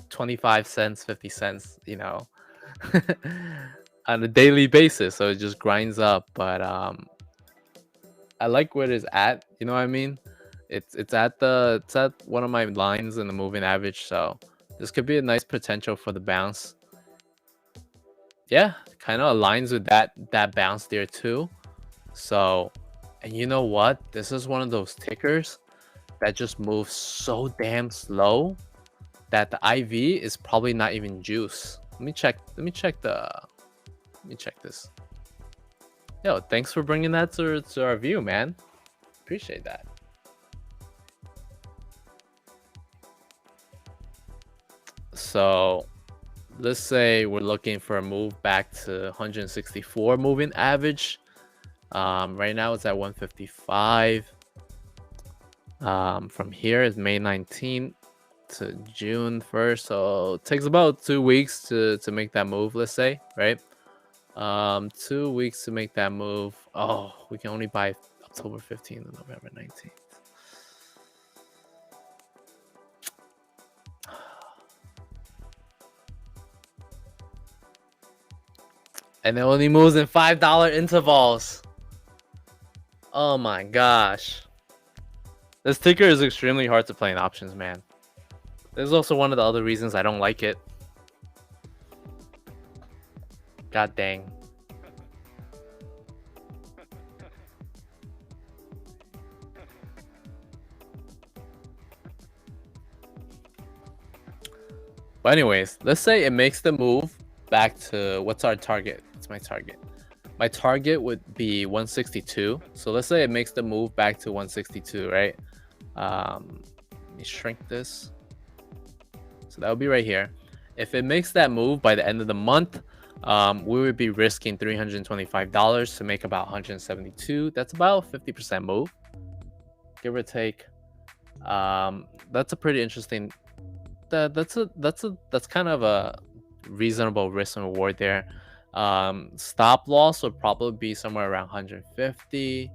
25 cents, 50 cents, you know, on a daily basis. So it just grinds up. But I like where it's at. You know what I mean? It's at one of my lines in the moving average. So this could be a nice potential for the bounce. Yeah, kind of aligns with that bounce there too. So, and you know what? This is one of those tickers that just moves so damn slow that the IV is probably not even juice. Let me check this. Yo, thanks for bringing that to our view, man. Appreciate that. So let's say we're looking for a move back to 164 moving average. Right now it's at 155. From here is May 19th to June 1st, so it takes about 2 weeks to make that move, let's say, right? 2 weeks to make that move. Oh, we can only buy up October 15th and November 19th. And it only moves in $5 intervals. Oh my gosh. This ticker is extremely hard to play in options, man. This is also one of the other reasons I don't like it. God dang. But anyways, let's say it makes the move back to, what's our target? What's my target? My target would be 162. So let's say it makes the move back to 162, right? Let me shrink this. So that would be right here. If it makes that move by the end of the month, we would be risking $325 to make about 172. That's about 50% move, give or take. That's a pretty interesting. That's kind of a reasonable risk and reward there. Stop loss would probably be somewhere around 150.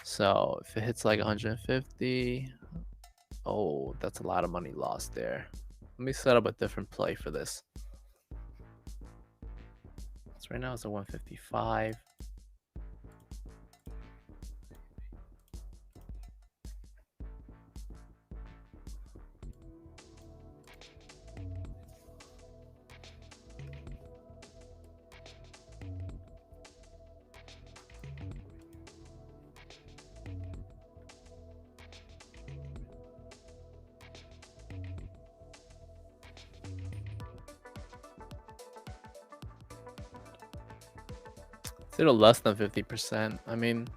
So if it hits like 150, oh, that's a lot of money lost there. Let me set up a different play for this. So right now it's a 155. It's a little less than 50%. I mean,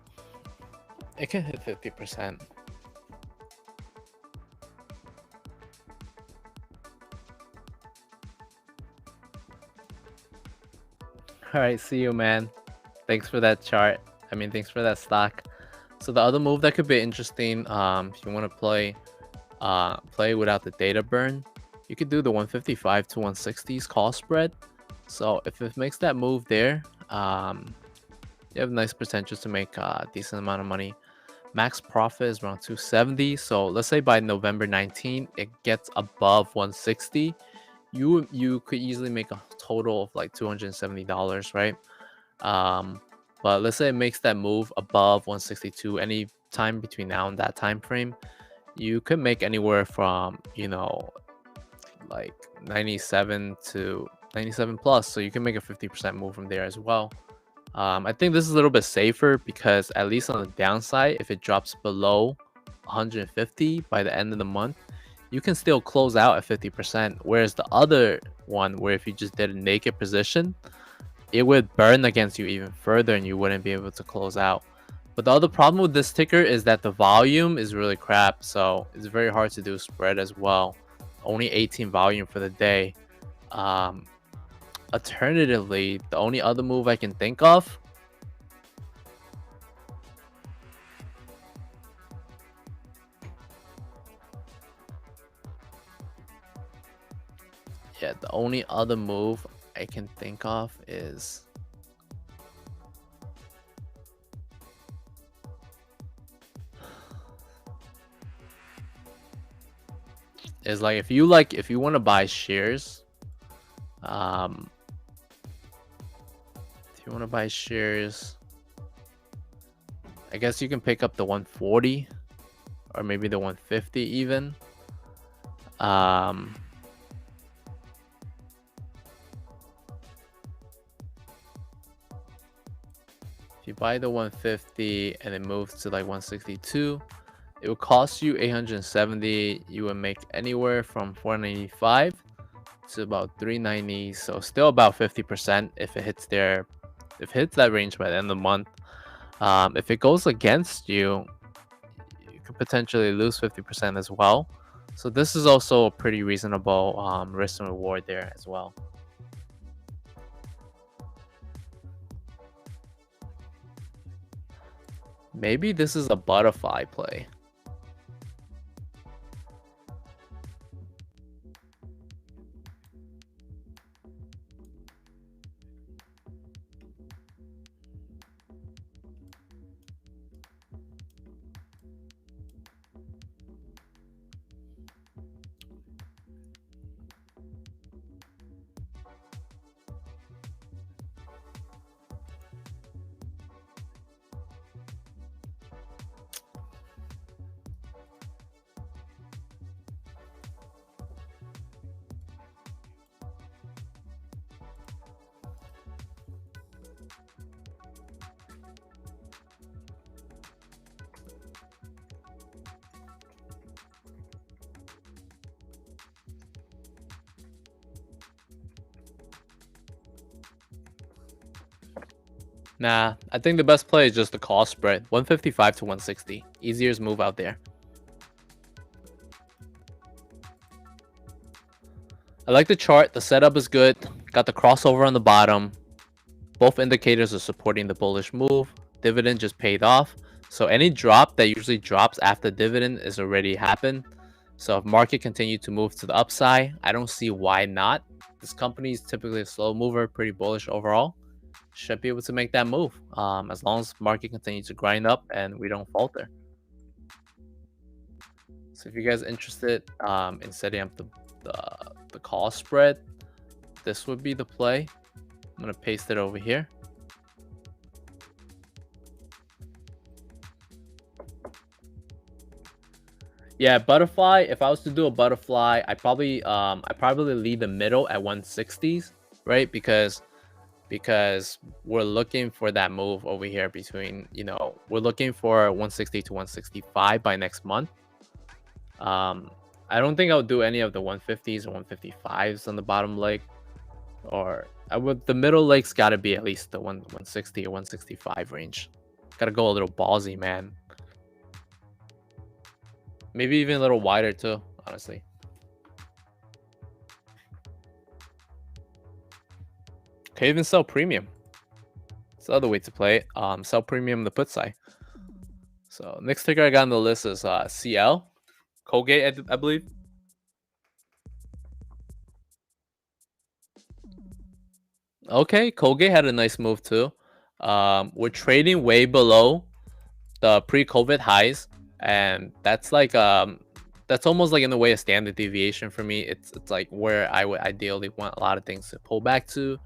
it can hit 50%. All right, see you, man. Thanks for that chart. I mean, thanks for that stock. So the other move that could be interesting, if you want to play without the data burn, you could do the 155 to 160s call spread. So if it makes that move there, you have nice potential to make a decent amount of money. Max profit is around 270. So let's say by November 19th, it gets above 160. You could easily make a total of like $270, right? But let's say it makes that move above 162 any time between now and that time frame, you could make anywhere from, you know, like 97 to 97 plus. So you can make a 50% move from there as well. I think this is a little bit safer because at least on the downside, if it drops below 150 by the end of the month, you can still close out at 50%. Whereas the other one, where if you just did a naked position, it would burn against you even further and you wouldn't be able to close out. But the other problem with this ticker is that the volume is really crap. So it's very hard to do spread as well. Only 18 volume for the day. Alternatively, the only other move I can think of the only other move I can think of is like if you want to buy shares, if you want to buy shares, I guess you can pick up the 140 or maybe the 150 even. If you buy the 150 and it moves to like 162, it will cost you 870. You will make anywhere from 495 to about 390. So still about 50% if it hits there, if it hits that range by the end of the month. If it goes against you, you could potentially lose 50% as well. So this is also a pretty reasonable risk and reward there as well. Maybe this is a butterfly play. Nah, I think the best play is just the call spread. 155 to 160. Easiest move out there. I like the chart. The setup is good. Got the crossover on the bottom. Both indicators are supporting the bullish move. Dividend just paid off. So any drop that usually drops after dividend is already happened. So if market continues to move to the upside, I don't see why not. This company is typically a slow mover, pretty bullish overall. Should be able to make that move as long as market continues to grind up and we don't falter. So if you guys are interested in setting up the call spread, this would be the play. I'm gonna paste it over here. Yeah, butterfly. If I was to do a butterfly, I probably leave the middle at 160s, right? Because we're looking for that move over here between, you know, we're looking for 160 to 165 by next month. I don't think I'll do any of the 150s or 155s on the bottom leg, or I would. The middle leg's got to be at least the 160 or 165 range. Gotta go a little ballsy, man. Maybe even a little wider too, honestly. Okay, even sell premium. It's the other way to play it. Sell premium the put side. So next ticker I got on the list is CL. Colgate, I believe. Okay, Colgate had a nice move too. We're trading way below the pre-COVID highs, and that's like that's almost like in a way a standard deviation for me. It's like where I would ideally want a lot of things to pull back to,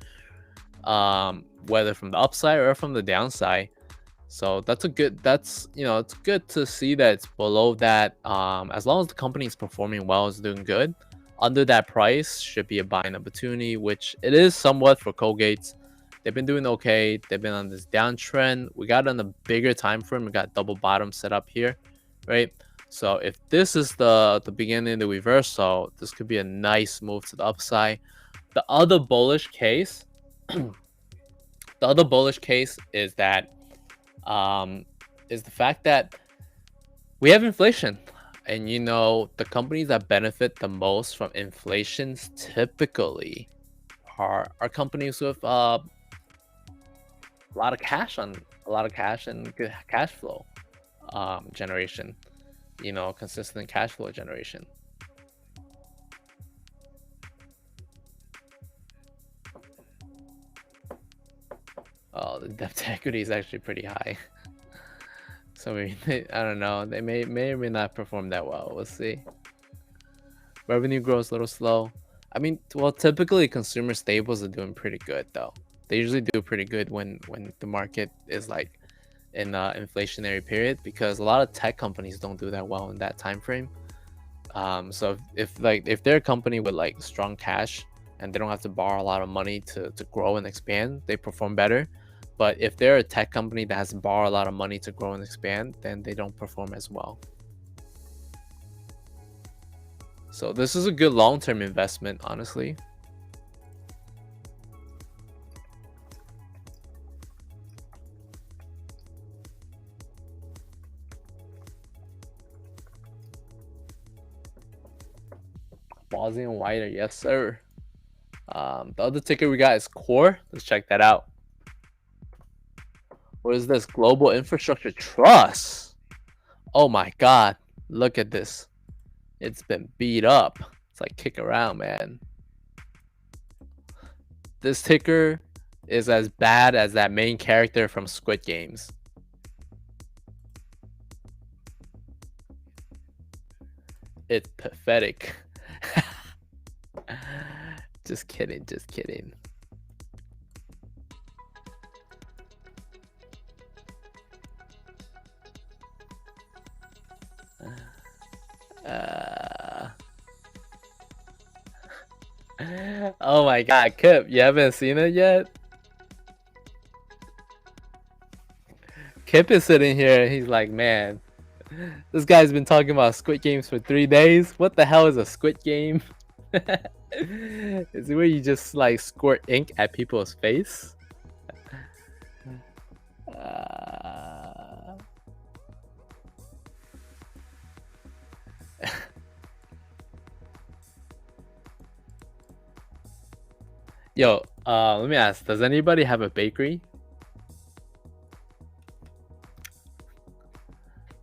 whether from the upside or from the downside. So that's you know, it's good to see that it's below that. As long as the company is performing well, it's doing good. Under that price should be a buying opportunity, which it is somewhat for Colgate's. They've been doing okay. They've been on this downtrend. We got on a bigger time frame. We got double bottom set up here, right? So if this is the beginning of the reversal, this could be a nice move to the upside. The other bullish case, the other bullish case is that is the fact that we have inflation. And you know, the companies that benefit the most from inflations typically are companies with a lot of cash and good cash flow generation. You know, consistent cash flow generation. Oh, the debt to equity is actually pretty high. So I don't know. They may or may not perform that well. We'll see. Revenue grows a little slow. I mean, well, typically consumer staples are doing pretty good though. They usually do pretty good when the market is like in an inflationary period, because a lot of tech companies don't do that well in that time frame. So if they're a company with like strong cash and they don't have to borrow a lot of money to grow and expand, they perform better. But if they're a tech company that has to borrow a lot of money to grow and expand, then they don't perform as well. So this is a good long-term investment, honestly. Ballsy and wider, yes sir. The other ticker we got is Core. Let's check that out. What is this? Global Infrastructure Trust. Oh my god, look at this. It's been beat up. It's like kick around, man. This ticker is as bad as that main character from Squid Games. It's pathetic. Just kidding, just kidding. Oh my god, Kip, you haven't seen it yet? Kip is sitting here, he's like, man, this guy's been talking about Squid Games for 3 days. What the hell is a Squid Game? Is it where you just like squirt ink at people's face? Yo, let me ask, does anybody have a bakery?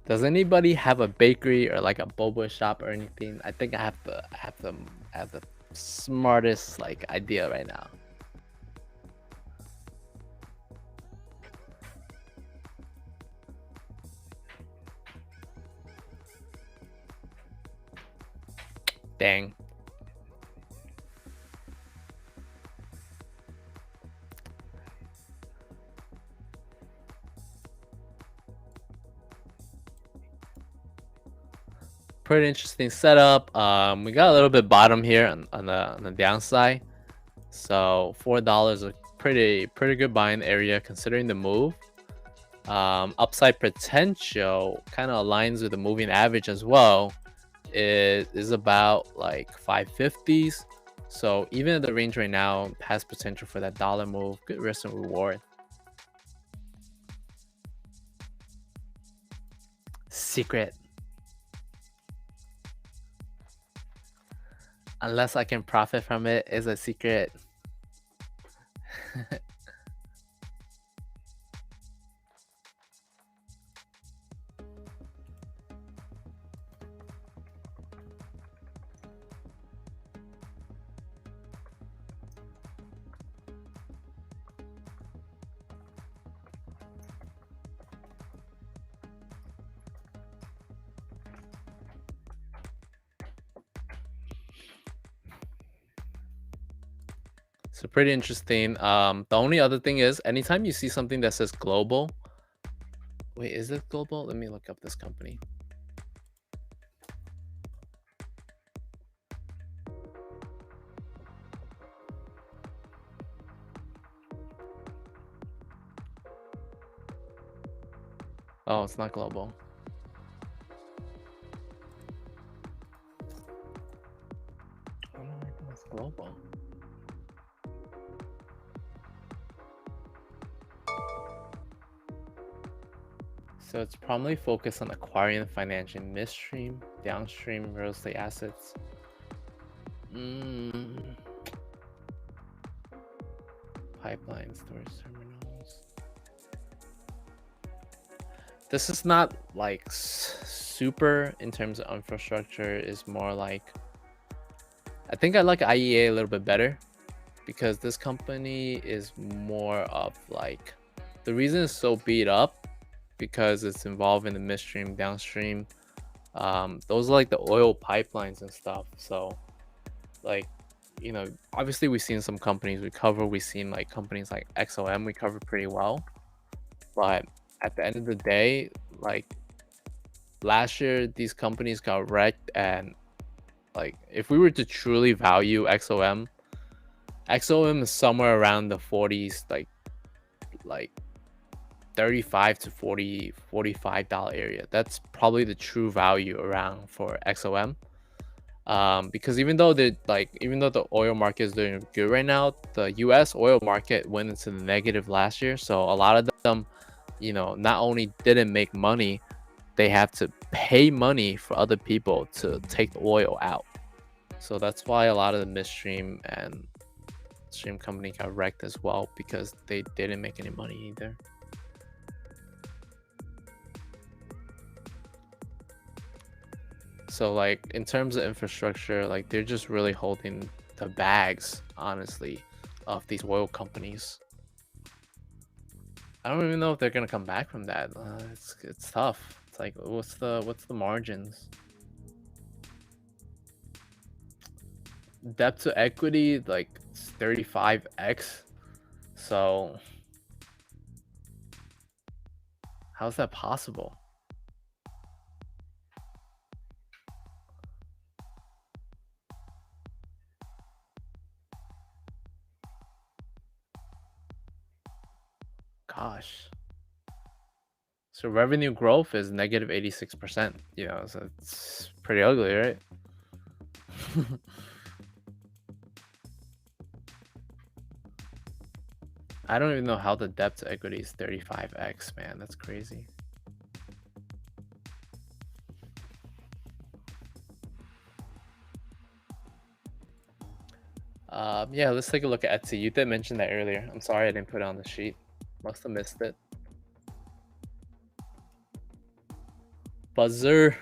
Does anybody have a bakery or like a boba shop or anything? I think I have the smartest like idea right now. Dang. Pretty interesting setup. We got a little bit bottom here on the downside. So $4 is a pretty good buying area considering the move. Upside potential kind of aligns with the moving average as well. It is about like 550s. So even at the range right now has potential for that dollar move. Good risk and reward. Secret. Unless I can profit from it, is a secret. So pretty interesting. The only other thing is anytime you see something that says global. Wait, is it global? Let me look up this company. Oh, it's not global. I don't think it's global. So it's primarily focused on acquiring and financing midstream, downstream real estate assets. Pipeline storage terminals. This is not like super in terms of infrastructure. Is more like, I think I like IEA a little bit better because this company is more of like, the reason it's so beat up because it's involved in the midstream, downstream. Those are like the oil pipelines and stuff. So like, you know, obviously we've seen some companies we cover. We've seen like companies like XOM we cover pretty well. But at the end of the day, like last year, these companies got wrecked. And like, if we were to truly value XOM is somewhere around the 40s, like 35 to 40, $45 area. That's probably the true value around for XOM. Because even though the oil market is doing good right now, the US oil market went into the negative last year. So a lot of them, you know, not only didn't make money, they have to pay money for other people to take the oil out. So that's why a lot of the midstream and stream company got wrecked as well, because they didn't make any money either. So like in terms of infrastructure, like they're just really holding the bags, honestly, of these oil companies. I don't even know if they're gonna come back from that. It's tough. It's like, what's the margins? Debt to equity, like it's 35x. So how's that possible? Gosh. So revenue growth is negative 86%. You know, so it's pretty ugly, right? I don't even know how the debt to equity is 35x, man. That's crazy. Yeah, let's take a look at Etsy. You did mention that earlier. I'm sorry I didn't put it on the sheet. Must have missed it. Buzzer.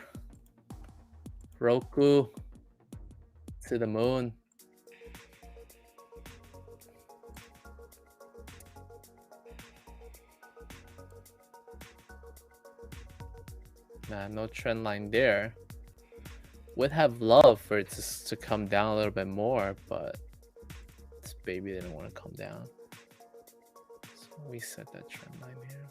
Roku. To the moon. Nah, no trend line there. Would have loved for it to come down a little bit more, but this baby didn't want to come down. So we set that trend line here.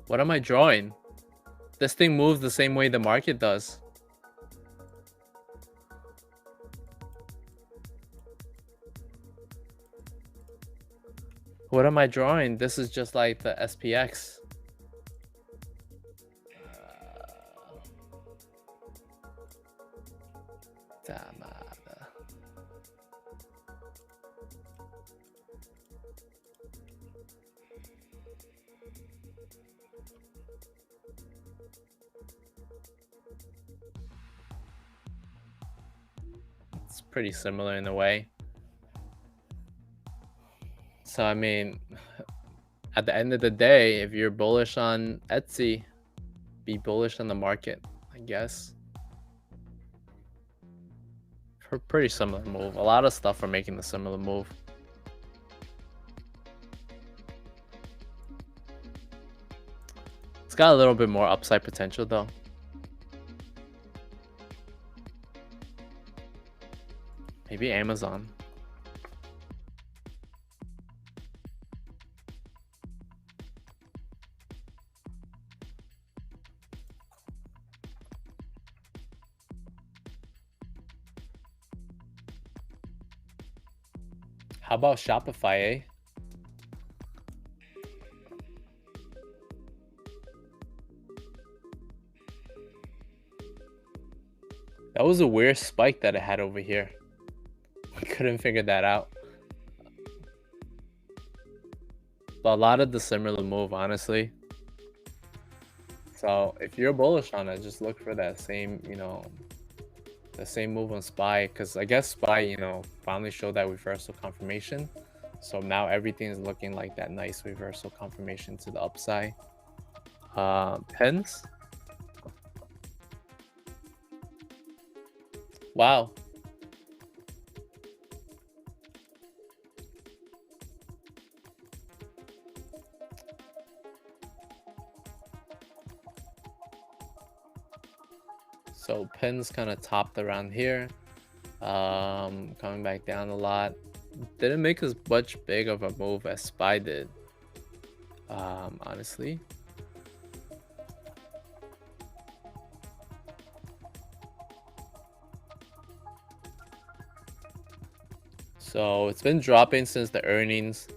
What am I drawing? This thing moves the same way the market does. What am I drawing? This is just like the SPX. It's pretty similar in a way. So I mean, at the end of the day, if you're bullish on Etsy, be bullish on the market, I guess. Pretty similar move. A lot of stuff are making the similar move. It's got a little bit more upside potential though. Maybe Amazon. How about Shopify, eh? That was a weird spike that it had over here. We couldn't figure that out. But a lot of the similar move, honestly. So if you're bullish on it, just look for that same, you know, the same move on SPY, because I guess SPY, you know, finally showed that reversal confirmation. So now everything is looking like that nice reversal confirmation to the upside. Pens. Wow. So pins kind of topped around here, coming back down a lot. Didn't make as much big of a move as SPY did, honestly. So it's been dropping since the earnings.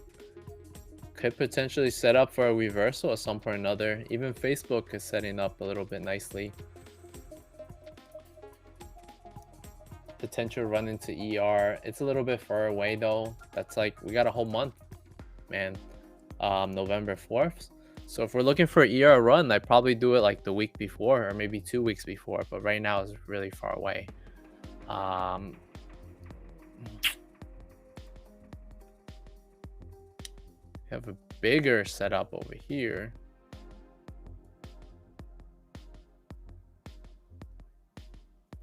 Could potentially set up for a reversal at some point or another. Even Facebook is setting up a little bit nicely. Potential run into ER. It's a little bit far away though. That's like, we got a whole month, man. November 4th. So if we're looking for an ER run, I'd probably do it like the week before or maybe 2 weeks before, but right now it's really far away. We have a bigger setup over here.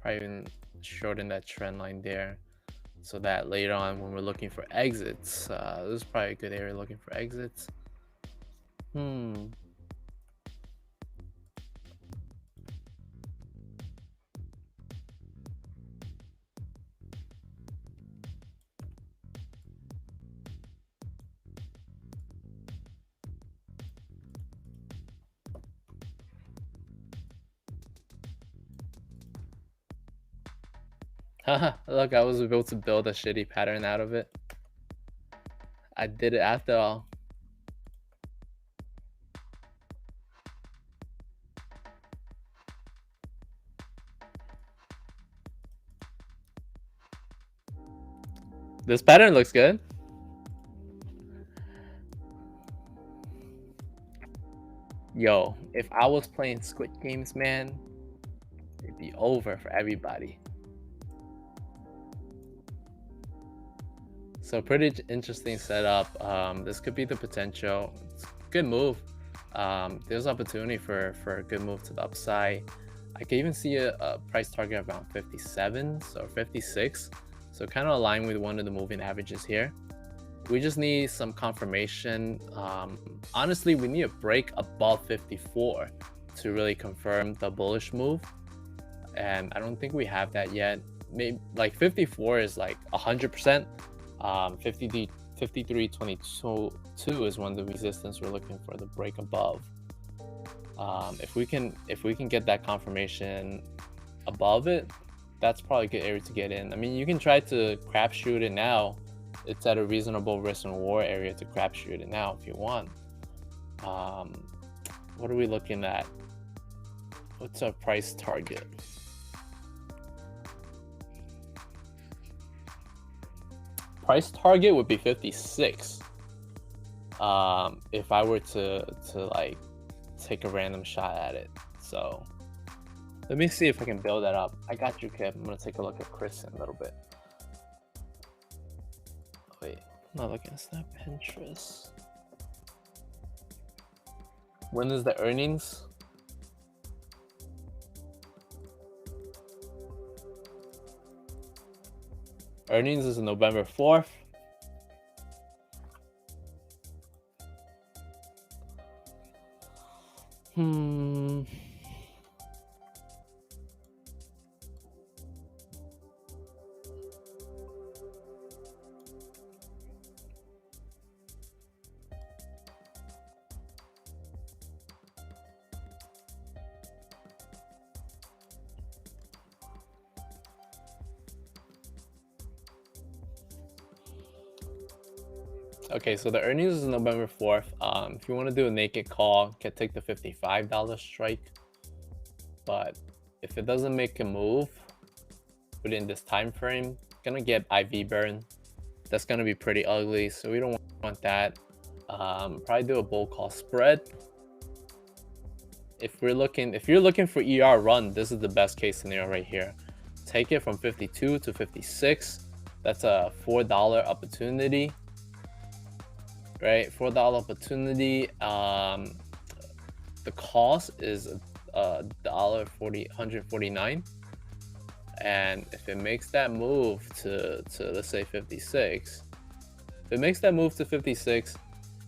Probably even shorten that trend line there, so that later on when we're looking for exits, this is probably a good area looking for exits. Haha, look, I was able to build a shitty pattern out of it. I did it after all. This pattern looks good. Yo, if I was playing Squid Games, man, it'd be over for everybody. So pretty interesting setup. This could be the potential. It's a good move. There's opportunity for a good move to the upside. I can even see a price target around 57, so 56. So kind of aligned with one of the moving averages here. We just need some confirmation. Honestly, we need a break above 54 to really confirm the bullish move. And I don't think we have that yet. Maybe like 54 is like 100%. 53.22 is one of the resistance we're looking for, the break above. If we can get that confirmation above it, that's probably a good area to get in. I mean, you can try to crapshoot it now. It's at a reasonable risk and reward area to crapshoot it now if you want. What are we looking at? What's our price target? Price target would be 56. If I were to like take a random shot at it. So let me see if I can build that up. I got you, Kev. I'm gonna take a look at Chris in a little bit. Wait, I'm not looking at Snap Pinterest. When is the earnings? Earnings is November 4th. Okay, so the earnings is November 4th. If you want to do a naked call, can take the $55 strike. But if it doesn't make a move within this time frame, gonna get IV burn. That's gonna be pretty ugly, so we don't want that. Probably do a bull call spread. If you're looking for ER run, this is the best case scenario right here. Take it from 52 to 56. That's a $4 opportunity. Right, $4 opportunity. The cost is $149, and if it makes that move to let's say 56, if it makes that move to 56,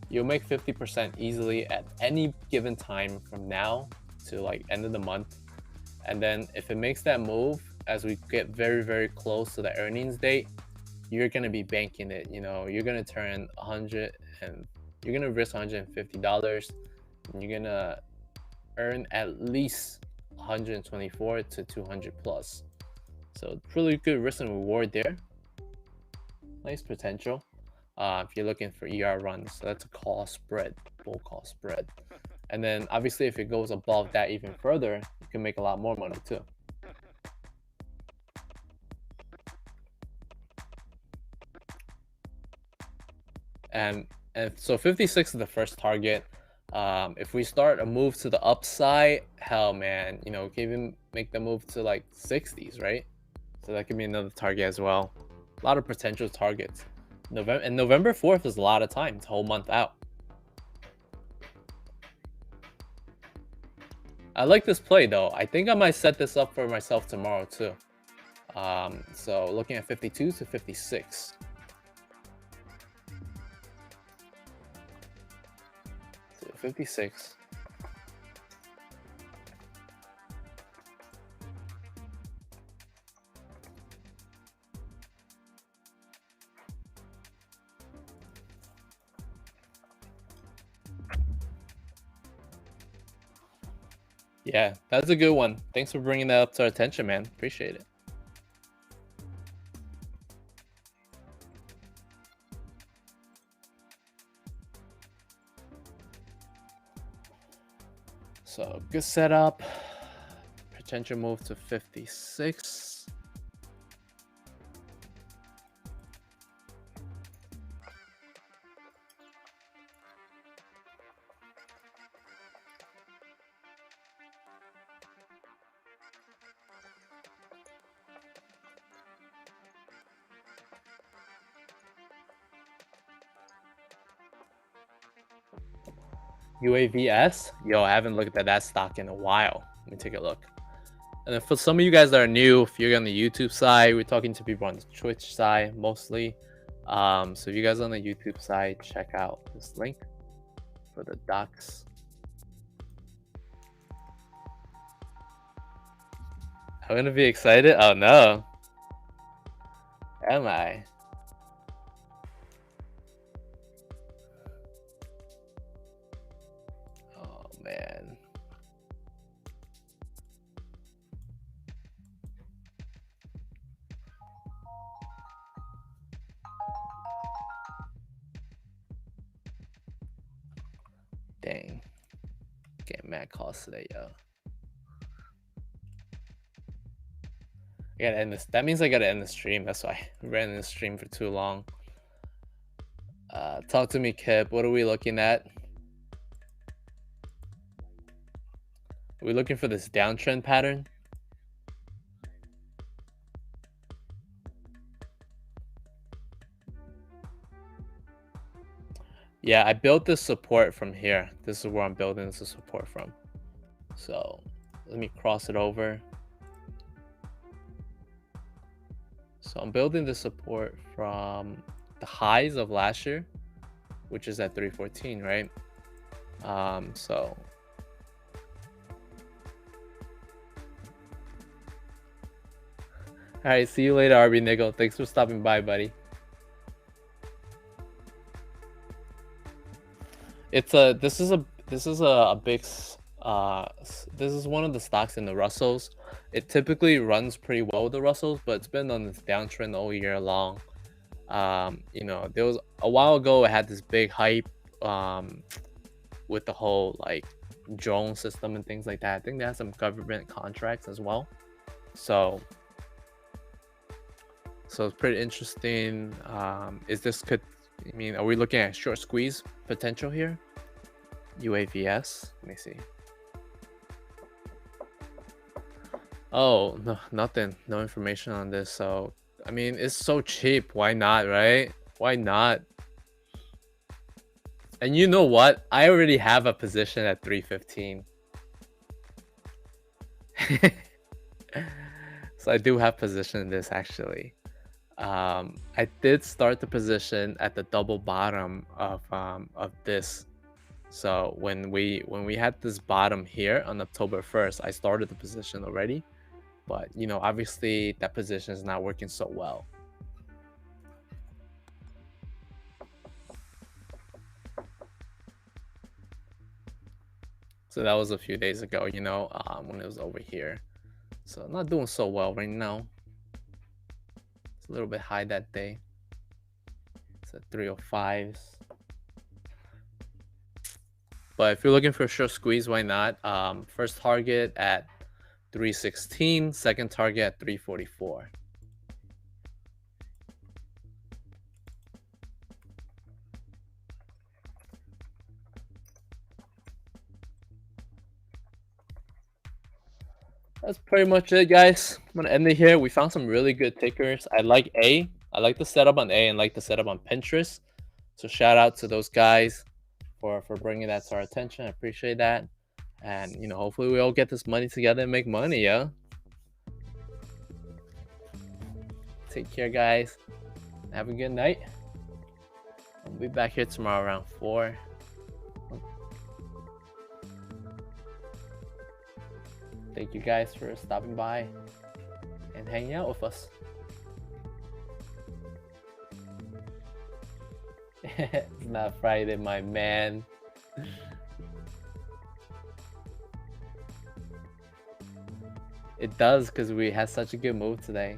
you'll make 50% easily at any given time from now to like end of the month. And then if it makes that move as we get very, very close to the earnings date, you're gonna be banking it. You know, you're gonna turn 100 and you're gonna risk $150, and you're gonna earn at least 124 to 200 plus. So really good risk and reward there. Nice potential. If you're looking for ER runs, so that's a call spread, bull call spread. And then obviously if it goes above that even further, you can make a lot more money too. And so 56 is the first target. If we start a move to the upside, hell man, you know, we can even make the move to like 60s, right? So that could be another target as well. A lot of potential targets. November 4th is a lot of time. It's a whole month out. I like this play though. I think I might set this up for myself tomorrow too. So looking at 52 to 56. 56. Yeah, that's a good one. Thanks for bringing that up to our attention, man. Appreciate it. So good setup. Potential move to 56. UAVS? Yo, I haven't looked at that stock in a while. Let me take a look. And then for some of you guys that are new, if you're on the YouTube side, we're talking to people on the Twitch side mostly. So if you guys are on the YouTube side, check out this link for the docs. I'm gonna be excited. Oh no. Am I? Oh man. Dang. Getting mad calls today, yo. I gotta end this. That means I gotta end the stream. That's why I ran the stream for too long. Talk to me, Kip. What are we looking at? Are we looking for this downtrend pattern? Yeah, I built this support from here. This is where I'm building this support from. So let me cross it over. So I'm building the support from the highs of last year, which is at 314, right? So all right, see you later, RB Nickel. Thanks for stopping by, buddy. It's a this is a big this is one of the stocks in the Russells. It typically runs pretty well with the Russells, but it's been on this downtrend all year long. You know, there was a while ago it had this big hype with the whole like drone system and things like that. I think they have some government contracts as well. So it's pretty interesting. Is this could I mean, are we looking at short squeeze potential here? UAVS. Let me see. Oh, no, nothing. No information on this. So, I mean, it's so cheap. Why not, right? Why not? And you know what? I already have a position at 315. So I do have position in this actually. I did start the position at the double bottom of this. So when we had this bottom here on October 1st, I started the position already, but you know, obviously that position is not working so well. So that was a few days ago, you know, when it was over here. So not doing so well right now. It's a little bit high that day. It's at 305s. But if you're looking for a short squeeze, why not? First target at 316, second target at 344. That's pretty much it, guys. I'm gonna end it here. We found some really good tickers. I like A. I like the setup on A and like the setup on Pinterest. So shout out to those guys for bringing that to our attention. I appreciate that. And you know, hopefully we all get this money together and make money, yeah. Take care, guys. Have a good night. I'll be back here tomorrow around 4. Thank you guys for stopping by and hanging out with us. It's not Friday, my man. It does, because we had such a good move today.